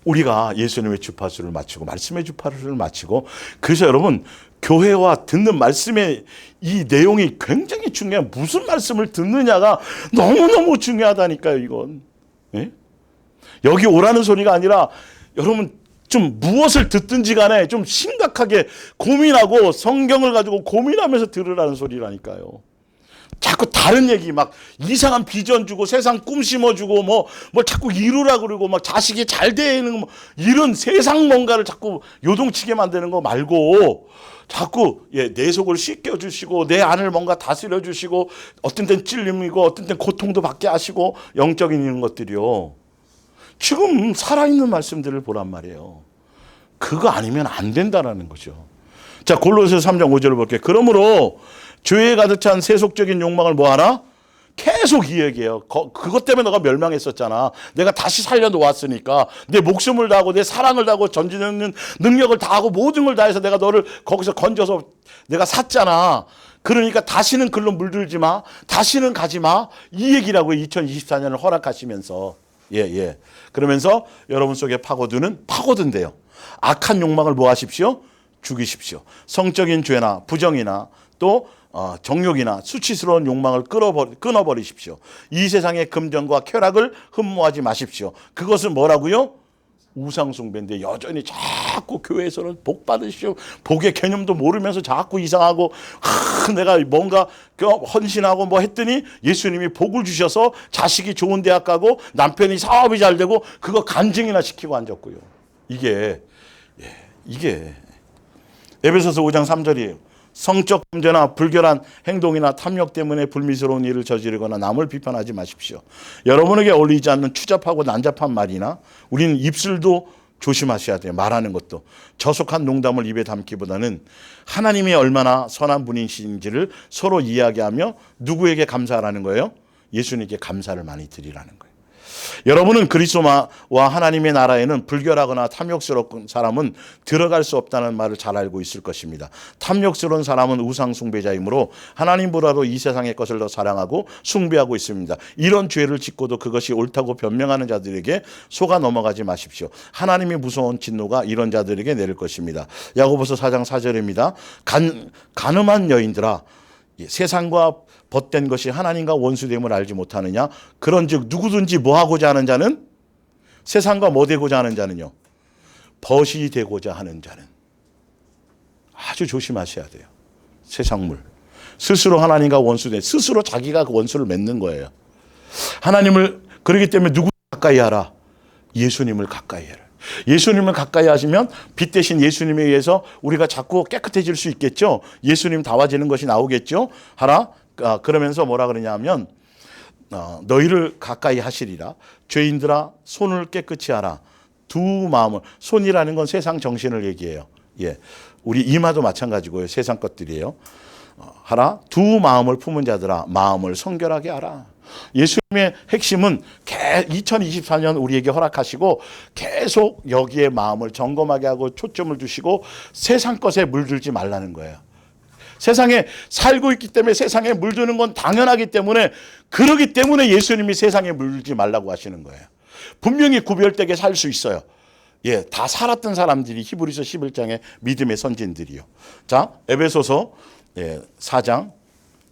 A: 우리가 예수님의 주파수를 맞추고 말씀의 주파수를 맞추고, 그래서 여러분 교회와 듣는 말씀의 이 내용이 굉장히 중요해요. 무슨 말씀을 듣느냐가 너무너무 중요하다니까요, 이건. 여기 오라는 소리가 아니라 여러분 좀 무엇을 듣든지 간에 좀 심각하게 고민하고 성경을 가지고 고민하면서 들으라는 소리라니까요. 자꾸 다른 얘기 막 이상한 비전 주고 세상 꿈 심어주고 뭐 자꾸 이루라 그러고 막 자식이 잘 되는 뭐 이런 세상 뭔가를 자꾸 요동치게 만드는 거 말고 자꾸 내 속을 씻겨주시고 내 안을 뭔가 다스려 주시고 어떤 땐 찔림이고 어떤 땐 고통도 받게 하시고 영적인 이런 것들이요. 지금 살아있는 말씀들을 보란 말이에요. 그거 아니면 안 된다라는 거죠. 자, 골로새서 3장 5절을 볼게요. 그러므로 죄에 가득 찬 세속적인 욕망을 뭐하라? 계속 이 얘기예요. 그것 때문에 너가 멸망했었잖아. 내가 다시 살려놓았으니까 내 목숨을 다하고 내 사랑을 다하고 전지는 능력을 다하고 모든 걸 다해서 내가 너를 거기서 건져서 내가 샀잖아. 그러니까 다시는 글로 물들지 마. 다시는 가지 마. 이 얘기라고 2024년을 허락하시면서 그러면서 여러분 속에 파고든대요. 악한 욕망을 뭐 하십시오? 죽이십시오. 성적인 죄나 부정이나 또 정욕이나 수치스러운 욕망을 끊어버리십시오. 이 세상의 금전과 쾌락을 흠모하지 마십시오. 그것은 뭐라고요? 우상숭배인데 여전히 자꾸 교회에서는 복 받으시오. 복의 개념도 모르면서 자꾸 이상하고 내가 뭔가 헌신하고 뭐 했더니 예수님이 복을 주셔서 자식이 좋은 대학 가고 남편이 사업이 잘 되고 그거 간증이나 시키고 앉았고요. 이게 에베소서 5장 3절이에요. 성적 범죄나 불결한 행동이나 탐욕 때문에 불미스러운 일을 저지르거나 남을 비판하지 마십시오. 여러분에게 어울리지 않는 추잡하고 난잡한 말이나 우리는 입술도 조심하셔야 돼요. 말하는 것도. 저속한 농담을 입에 담기보다는 하나님이 얼마나 선한 분이신지를 서로 이야기하며 누구에게 감사하라는 거예요? 예수님께 감사를 많이 드리라는 거예요. 여러분은 그리스도와 하나님의 나라에는 불결하거나 탐욕스러운 사람은 들어갈 수 없다는 말을 잘 알고 있을 것입니다. 탐욕스러운 사람은 우상 숭배자이므로 하나님보다도 이 세상의 것을 더 사랑하고 숭배하고 있습니다. 이런 죄를 짓고도 그것이 옳다고 변명하는 자들에게 속아 넘어가지 마십시오. 하나님이 무서운 진노가 이런 자들에게 내릴 것입니다. 야고보서 4장 4절입니다. 간음한 여인들아, 세상과 벗된 것이 하나님과 원수됨을 알지 못하느냐? 그런즉 누구든지 뭐하고자 하는 자는, 세상과 뭐 되고자 하는 자는요, 벗이 되고자 하는 자는 아주 조심하셔야 돼요. 세상물. 스스로 하나님과 원수돼, 스스로 자기가 그 원수를 맺는 거예요. 하나님을, 그렇기 때문에 누구 가까이 하라? 예수님을 가까이 해라. 예수님을 가까이 하시면 빛 대신 예수님에 의해서 우리가 자꾸 깨끗해질 수 있겠죠. 예수님 다와지는 것이 나오겠죠. 하라. 그러면서 뭐라 그러냐 하면 너희를 가까이 하시리라. 죄인들아 손을 깨끗이 하라. 두 마음을, 손이라는 건 세상 정신을 얘기해요. 우리 이마도 마찬가지고요. 세상 것들이에요. 하라. 두 마음을 품은 자들아 마음을 성결하게 하라. 예수님의 핵심은 2024년 우리에게 허락하시고 계속 여기에 마음을 점검하게 하고 초점을 두시고 세상 것에 물들지 말라는 거예요. 세상에 살고 있기 때문에 세상에 물드는 건 당연하기 때문에, 그러기 때문에 예수님이 세상에 물들지 말라고 하시는 거예요. 분명히 구별되게 살 수 있어요. 다 살았던 사람들이 히브리서 11장의 믿음의 선진들이요. 자, 에베소서 4장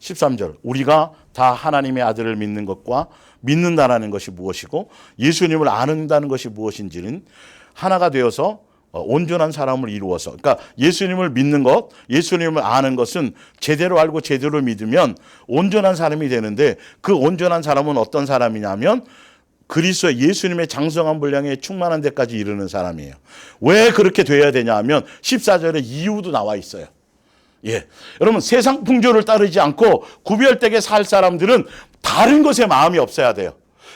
A: 13절. 우리가 다 하나님의 아들을 믿는 것과 믿는다라는 것이 무엇이고 예수님을 아는다는 것이 무엇인지는 하나가 되어서 온전한 사람을 이루어서, 그러니까 예수님을 믿는 것, 예수님을 아는 것은 제대로 알고 제대로 믿으면 온전한 사람이 되는데, 그 온전한 사람은 어떤 사람이냐면 그리스도 예수님의 장성한 분량에 충만한 데까지 이르는 사람이에요. 왜 그렇게 돼야 되냐 하면 14절에 이유도 나와 있어요. 여러분 세상 풍조를 따르지 않고 구별되게 살 사람들은 다른 것에 마음이 없어야 돼요.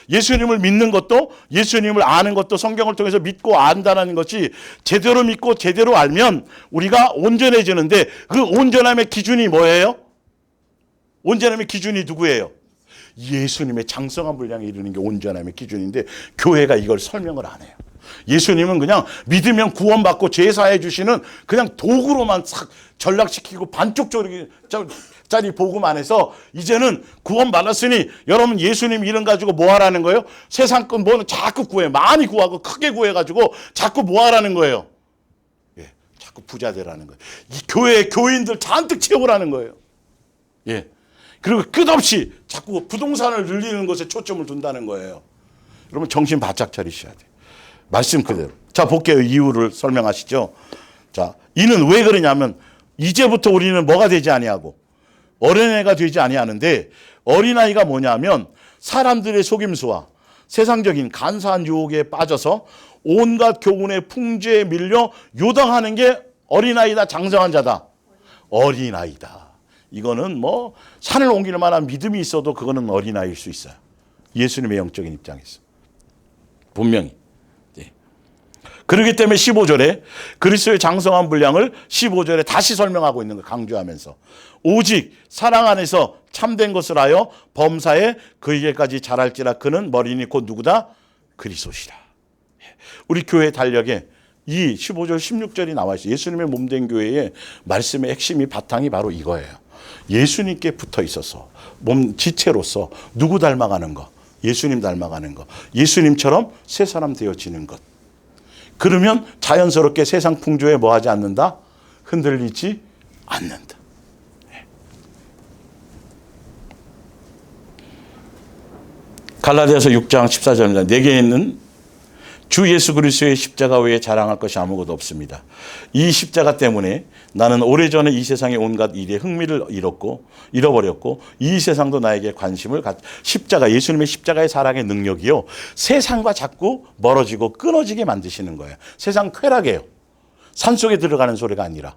A: 예수님을 믿는 것도, 예수님을 아는 것도 성경을 통해서 믿고 안다는 것이, 제대로 믿고 제대로 알면 우리가 온전해지는데, 그 온전함의 기준이 뭐예요? 온전함의 기준이 누구예요? 예수님의 장성한 분량에 이르는 게 온전함의 기준인데 교회가 이걸 설명을 안 해요. 예수님은 그냥 믿으면 구원받고 제사해 주시는 그냥 도구로만 싹 전락시키고 반쪽짜리 복음 안에서 이제는 구원받았으니 여러분 예수님 이름 가지고 뭐 하라는 거예요? 세상 건 뭐는 자꾸 구해. 많이 구하고 크게 구해가지고 자꾸 뭐 하라는 거예요? 예, 자꾸 부자 되라는 거예요. 이 교회 교인들 잔뜩 채우라는 거예요. 예. 그리고 끝없이 자꾸 부동산을 늘리는 것에 초점을 둔다는 거예요. 여러분 정신 바짝 차리셔야 돼요. 말씀 그대로. 자, 볼게요. 이유를 설명하시죠. 자, 이는 왜 그러냐면 이제부터 우리는 뭐가 되지 아니하고 어린애가 되지 아니하는데 어린아이가 뭐냐면 사람들의 속임수와 세상적인 간사한 유혹에 빠져서 온갖 교훈의 풍조에 밀려 요당하는 게 어린아이다, 장성한 자다. 어린아이다. 이거는 뭐 산을 옮길 만한 믿음이 있어도 그거는 어린아이일 수 있어요. 예수님의 영적인 입장에서. 분명히. 그렇기 때문에 15절에 그리스도의 장성한 분량을 15절에 다시 설명하고 있는 거 강조하면서 오직 사랑 안에서 참된 것을 하여 범사에 그에게까지 자랄지라 그는 머리니 곧 누구다? 그리스도시라. 우리 교회 달력에 이 15절 16절이 나와 있어요. 예수님의 몸된 교회의 말씀의 핵심이 바탕이 바로 이거예요. 예수님께 붙어 있어서 몸 지체로서 누구 닮아가는 거? 예수님 닮아가는 거. 예수님처럼 새 사람 되어지는 것. 그러면 자연스럽게 세상 풍조에 뭐하지 않는다? 흔들리지 않는다. 갈라디아서 6장 14절입니다. 내게 있는 주 예수 그리스도의 십자가 외에 자랑할 것이 아무것도 없습니다. 이 십자가 때문에 나는 오래전에 이 세상의 온갖 일에 흥미를 잃어버렸고 이 세상도 나에게 관심을 십자가, 예수님의 십자가의 사랑의 능력이요. 세상과 자꾸 멀어지고 끊어지게 만드시는 거예요. 세상 쾌락이에요. 산속에 들어가는 소리가 아니라.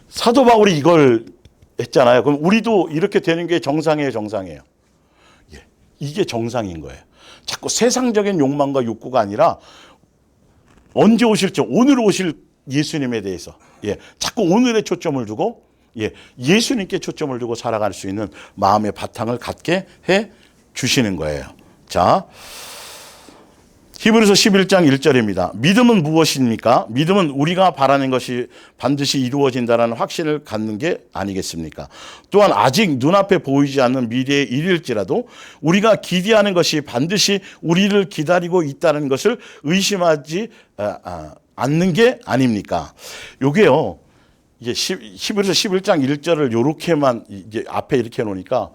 A: 사도 바울이 이걸 했잖아요. 그럼 우리도 이렇게 되는 게 정상이에요, 정상이에요. 예, 이게 정상인 거예요. 자꾸 세상적인 욕망과 욕구가 아니라 언제 오실지 오늘 오실 예수님에 대해서 자꾸 오늘에 초점을 두고 예수님께 초점을 두고 살아갈 수 있는 마음의 바탕을 갖게 해 주시는 거예요. 자, 히브리서 11장 1절입니다. 믿음은 무엇입니까? 믿음은 우리가 바라는 것이 반드시 이루어진다는 확신을 갖는 게 아니겠습니까? 또한 아직 눈앞에 보이지 않는 미래의 일일지라도 우리가 기대하는 것이 반드시 우리를 기다리고 있다는 것을 의심하지 않는 게 아닙니까? 요게요. 이게 히브리서 11장 1절을 요렇게만 이게 앞에 이렇게 해 놓으니까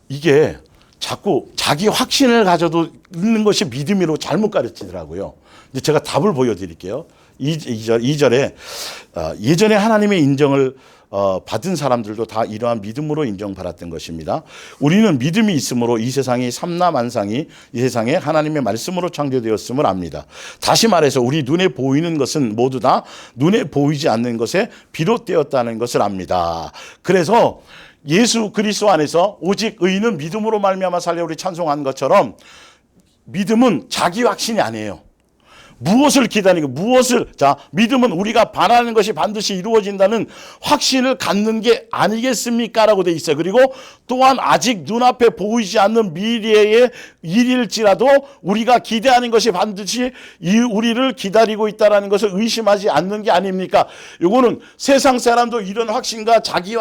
A: 이게 자꾸 자기 확신을 가져도 있는 것이 믿음으로 잘못 가르치더라고요. 근데 제가 답을 보여드릴게요. 2절에 예전에 하나님의 인정을 받은 사람들도 다 이러한 믿음으로 인정받았던 것입니다. 우리는 믿음이 있으므로 이 세상이 삼라만상이 이 세상에 하나님의 말씀으로 창조되었음을 압니다. 다시 말해서 우리 눈에 보이는 것은 모두 다 눈에 보이지 않는 것에 비롯되었다는 것을 압니다. 그래서 예수 그리스도 안에서 오직 의인은 믿음으로 말미암아 살려 우리 찬송한 것처럼 믿음은 자기 확신이 아니에요. 무엇을 기다리고 믿음은 우리가 바라는 것이 반드시 이루어진다는 확신을 갖는 게 아니겠습니까? 라고 돼 있어요. 그리고 또한 아직 눈앞에 보이지 않는 미래의 일일지라도 우리가 기대하는 것이 반드시 우리를 기다리고 있다는 것을 의심하지 않는 게 아닙니까? 이거는 세상 사람도 이런 확신과 자기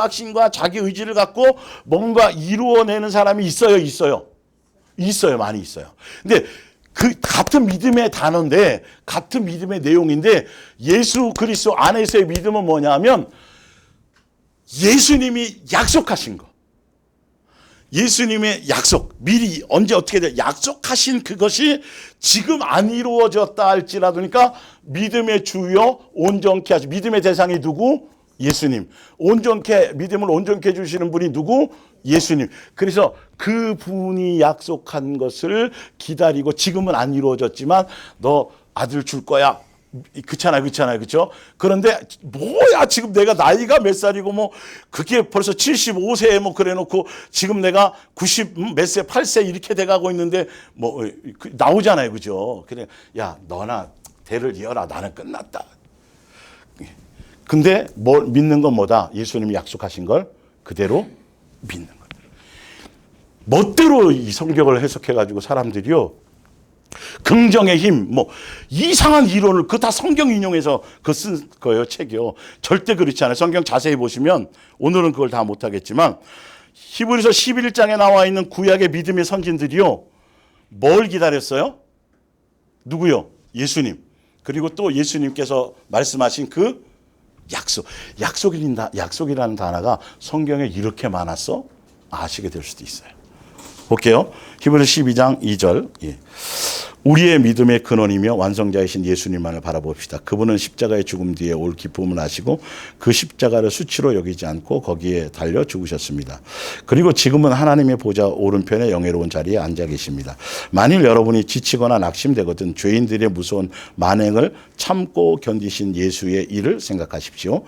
A: 의지를 갖고 뭔가 이루어내는 사람이 있어요. 많이 있어요. 근데 그 같은 믿음의 단어인데 같은 믿음의 내용인데 예수 그리스도 안에서의 믿음은 뭐냐면 예수님이 약속하신 거. 예수님의 약속. 미리 언제 어떻게 돼? 약속하신 그것이 지금 안 이루어졌다 할지라도 그러니까 믿음의 주요 온전케 하시. 믿음의 대상이 누구? 예수님. 믿음을 온전케 해 주시는 분이 누구? 예수님. 그래서 그 분이 약속한 것을 기다리고 지금은 안 이루어졌지만 너 아들 줄 거야. 그렇잖아요. 그렇죠? 그런데 뭐야 지금 내가 나이가 몇 살이고 뭐 그게 벌써 75세에 뭐 그래 놓고 지금 내가 90 몇 세, 8세 이렇게 돼 가고 있는데 뭐 나오잖아요. 그죠? 그래 야, 너나 대를 이어라. 나는 끝났다. 근데 뭘 믿는 건 뭐다? 예수님이 약속하신 걸 그대로 믿는 거예요. 멋대로 이 성경을 해석해가지고 사람들이요, 긍정의 힘, 뭐 이상한 이론을 그 다 성경 인용해서 그 쓴 거예요, 책이요. 절대 그렇지 않아요. 성경 자세히 보시면 오늘은 그걸 다 못하겠지만 히브리서 11장에 나와 있는 구약의 믿음의 선진들이요, 뭘 기다렸어요? 누구요? 예수님. 그리고 또 예수님께서 말씀하신 그 약속이라는 단어가 성경에 이렇게 많았어? 아시게 될 수도 있어요. 볼게요. 히브리서 12장 2절. 예. 우리의 믿음의 근원이며 완성자이신 예수님만을 바라봅시다. 그분은 십자가의 죽음 뒤에 올 기쁨을 아시고 그 십자가를 수치로 여기지 않고 거기에 달려 죽으셨습니다. 그리고 지금은 하나님의 보좌 오른편에 영예로운 자리에 앉아 계십니다. 만일 여러분이 지치거나 낙심되거든 죄인들의 무서운 만행을 참고 견디신 예수의 일을 생각하십시오.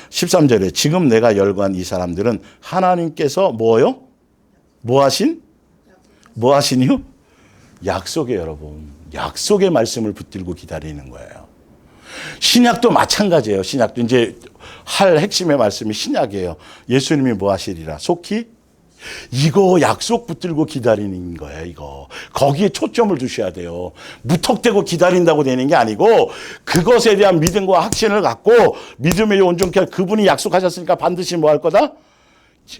A: 13절에 지금 내가 열거한 이 사람들은 하나님께서 뭐요? 뭐 하시니요? 약속이에요, 여러분. 약속의 말씀을 붙들고 기다리는 거예요. 신약도 마찬가지예요. 신약도 이제 할 핵심의 말씀이 신약이에요. 예수님이 뭐 하시리라. 속히 이거 약속 붙들고 기다리는 거예요, 이거. 거기에 초점을 두셔야 돼요. 무턱대고 기다린다고 되는 게 아니고 그것에 대한 믿음과 확신을 갖고 믿음의 온전케 그분이 약속하셨으니까 반드시 뭐 할 거다?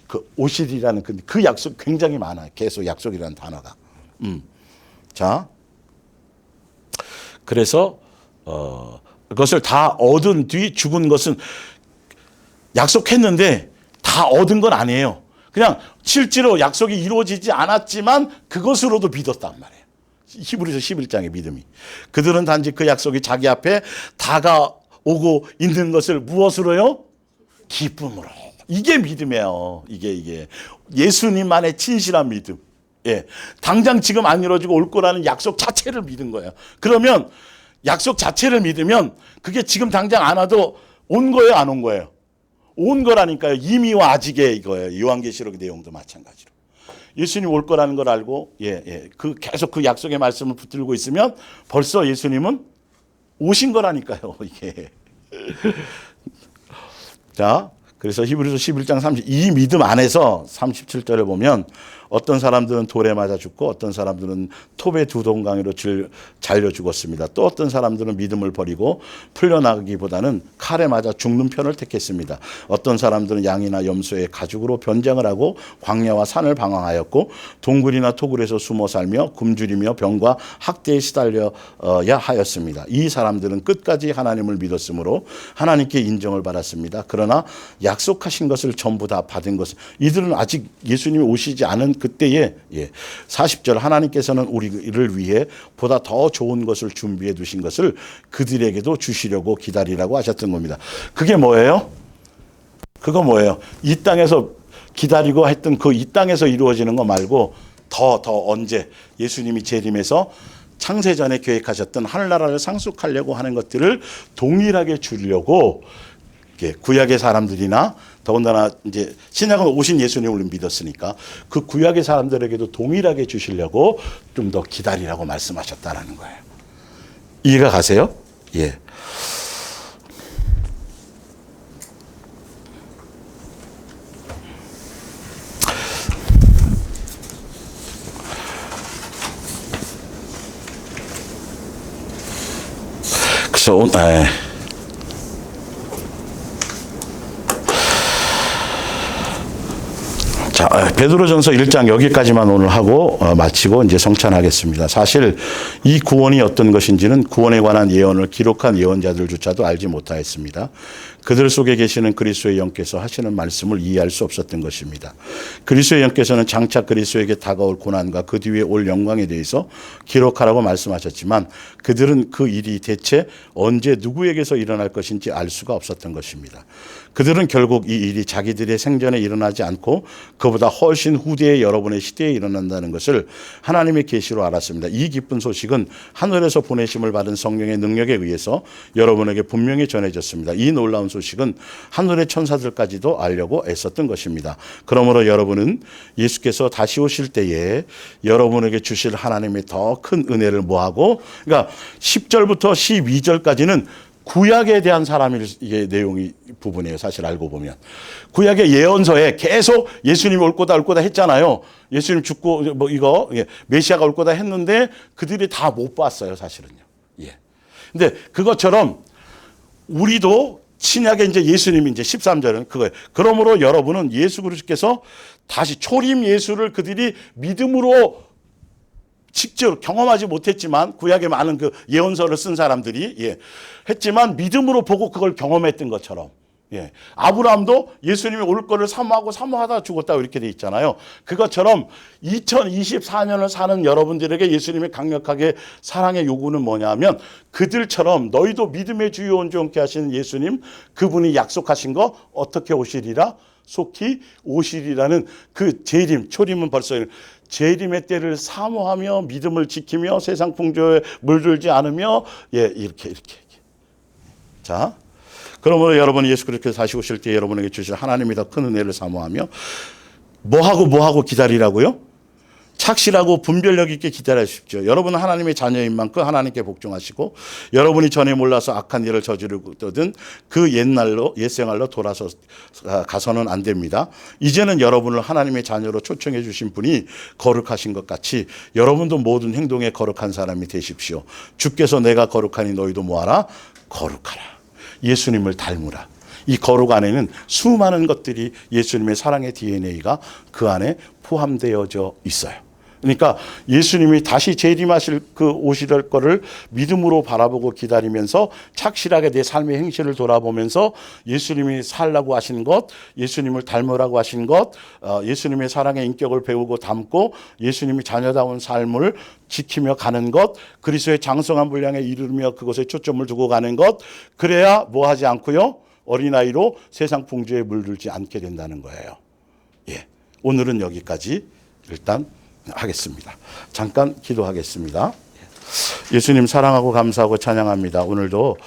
A: 그 오시리라는 그 약속 굉장히 많아요. 계속 약속이라는 단어가. 자, 그래서 그것을 다 얻은 뒤 죽은 것은 약속했는데 다 얻은 건 아니에요. 그냥 실제로 약속이 이루어지지 않았지만 그것으로도 믿었단 말이에요. 히브리서 11장의 믿음이. 그들은 단지 그 약속이 자기 앞에 다가오고 있는 것을 무엇으로요? 기쁨으로. 이게 믿음이에요. 이게 예수님만의 진실한 믿음. 예, 당장 지금 안 이루어지고 올 거라는 약속 자체를 믿은 거예요. 그러면 약속 자체를 믿으면 그게 지금 당장 안 와도 온 거예요, 안 온 거예요? 온 거라니까요. 이미와 아직의 이거예요. 요한계시록의 내용도 마찬가지로. 예수님 올 거라는 걸 알고 계속 그 약속의 말씀을 붙들고 있으면 벌써 예수님은 오신 거라니까요, 이게. 자, 그래서 히브리서 11장 이 믿음 안에서 37절을 보면 어떤 사람들은 돌에 맞아 죽고 어떤 사람들은 톱의 두 동강이로 잘려 죽었습니다. 또 어떤 사람들은 믿음을 버리고 풀려나가기보다는 칼에 맞아 죽는 편을 택했습니다. 어떤 사람들은 양이나 염소의 가죽으로 변장을 하고 광야와 산을 방황하였고 동굴이나 토굴에서 숨어 살며 굶주리며 병과 학대에 시달려야 하였습니다. 이 사람들은 끝까지 하나님을 믿었으므로 하나님께 인정을 받았습니다. 그러나 약속하신 것을 전부 다 받은 것은 이들은 아직 예수님이 오시지 않은 그때에 40절 하나님께서는 우리를 위해 보다 더 좋은 것을 준비해 두신 것을 그들에게도 주시려고 기다리라고 하셨던 겁니다. 그게 뭐예요? 그거 뭐예요? 이 땅에서 기다리고 했던 그 이 땅에서 이루어지는 거 말고 더 언제 예수님이 재림해서 창세전에 계획하셨던 하늘나라를 상속하려고 하는 것들을 동일하게 주려고 구약의 사람들이나 더군다나 이제 신약은 오신 예수님을 믿었으니까 그 구약의 사람들에게도 동일하게 주시려고 좀 더 기다리라고 말씀하셨다라는 거예요. 이해가 가세요? 예. 그래서 자, 베드로전서 1장 여기까지만 오늘 하고 마치고 이제 성찬하겠습니다. 사실 이 구원이 어떤 것인지는 구원에 관한 예언을 기록한 예언자들조차도 알지 못하였습니다. 그들 속에 계시는 그리스도의 영께서 하시는 말씀을 이해할 수 없었던 것입니다. 그리스도의 영께서는 장차 그리스도에게 다가올 고난과 그 뒤에 올 영광에 대해서 기록하라고 말씀하셨지만 그들은 그 일이 대체 언제 누구에게서 일어날 것인지 알 수가 없었던 것입니다. 그들은 결국 이 일이 자기들의 생전에 일어나지 않고 그보다 훨씬 후대의 여러분의 시대에 일어난다는 것을 하나님의 계시로 알았습니다. 이 기쁜 소식은 하늘에서 보내심을 받은 성령의 능력에 의해서 여러분에게 분명히 전해졌습니다. 이 놀라운 소식은 하늘의 천사들까지도 알려고 애썼던 것입니다. 그러므로 여러분은 예수께서 다시 오실 때에 여러분에게 주실 하나님의 더 큰 은혜를 뭐하고, 그러니까 10절부터 12절까지는 구약에 대한 사람일 이게 내용이 부분이에요. 사실 알고 보면 구약의 예언서에 계속 예수님이 올 거다 올 거다 했잖아요. 예수님 죽고 뭐 이거 메시아가 올 거다 했는데 그들이 다 못 봤어요. 사실은요. 예. 근데 그것처럼 우리도 신약에 이제 예수님이 이제 13절은 그거예요. 그러므로 여러분은 예수 그리스도께서 다시 초림 예수를 그들이 믿음으로 직접 경험하지 못했지만 구약에 많은 그 예언서를 쓴 사람들이 했지만 믿음으로 보고 그걸 경험했던 것처럼 아브라함도 예수님이 올 거를 사모하고 사모하다 죽었다고 이렇게 돼 있잖아요. 그것처럼 2024년을 사는 여러분들에게 예수님이 강력하게 사랑의 요구는 뭐냐면 그들처럼 너희도 믿음의 주요 온전케 하시는 예수님 그분이 약속하신 거 어떻게 오시리라 속히 오시리라는 그 재림 초림은 벌써 재림의 때를 사모하며 믿음을 지키며 세상 풍조에 물들지 않으며 이렇게 자 그러므로 여러분 예수 그리스도께서 다시 오실 때 여러분에게 주실 하나님이 더 큰 은혜를 사모하며 뭐하고 기다리라고요? 착실하고 분별력 있게 기다리십시오. 여러분은 하나님의 자녀인 만큼 하나님께 복종하시고 여러분이 전에 몰라서 악한 일을 저지르거든 그 옛생활로 돌아서 가서는 안 됩니다. 이제는 여러분을 하나님의 자녀로 초청해 주신 분이 거룩하신 것 같이 여러분도 모든 행동에 거룩한 사람이 되십시오. 주께서 내가 거룩하니 너희도 뭐하라? 거룩하라. 예수님을 닮으라. 이 거룩 안에는 수많은 것들이 예수님의 사랑의 DNA가 그 안에 포함되어져 있어요. 그러니까 예수님이 다시 재림하실 그 오실 거를 믿음으로 바라보고 기다리면서 착실하게 내 삶의 행실을 돌아보면서 예수님이 살라고 하신 것, 예수님을 닮으라고 하신 것, 예수님의 사랑의 인격을 배우고 닮고 예수님이 자녀다운 삶을 지키며 가는 것, 그리스도의 장성한 분량에 이르며 그것에 초점을 두고 가는 것, 그래야 뭐 하지 않고요? 어린아이로 세상 풍조에 물들지 않게 된다는 거예요. 오늘은 여기까지 일단 하겠습니다. 잠깐 기도하겠습니다. 예수님 사랑하고 감사하고 찬양합니다. 오늘도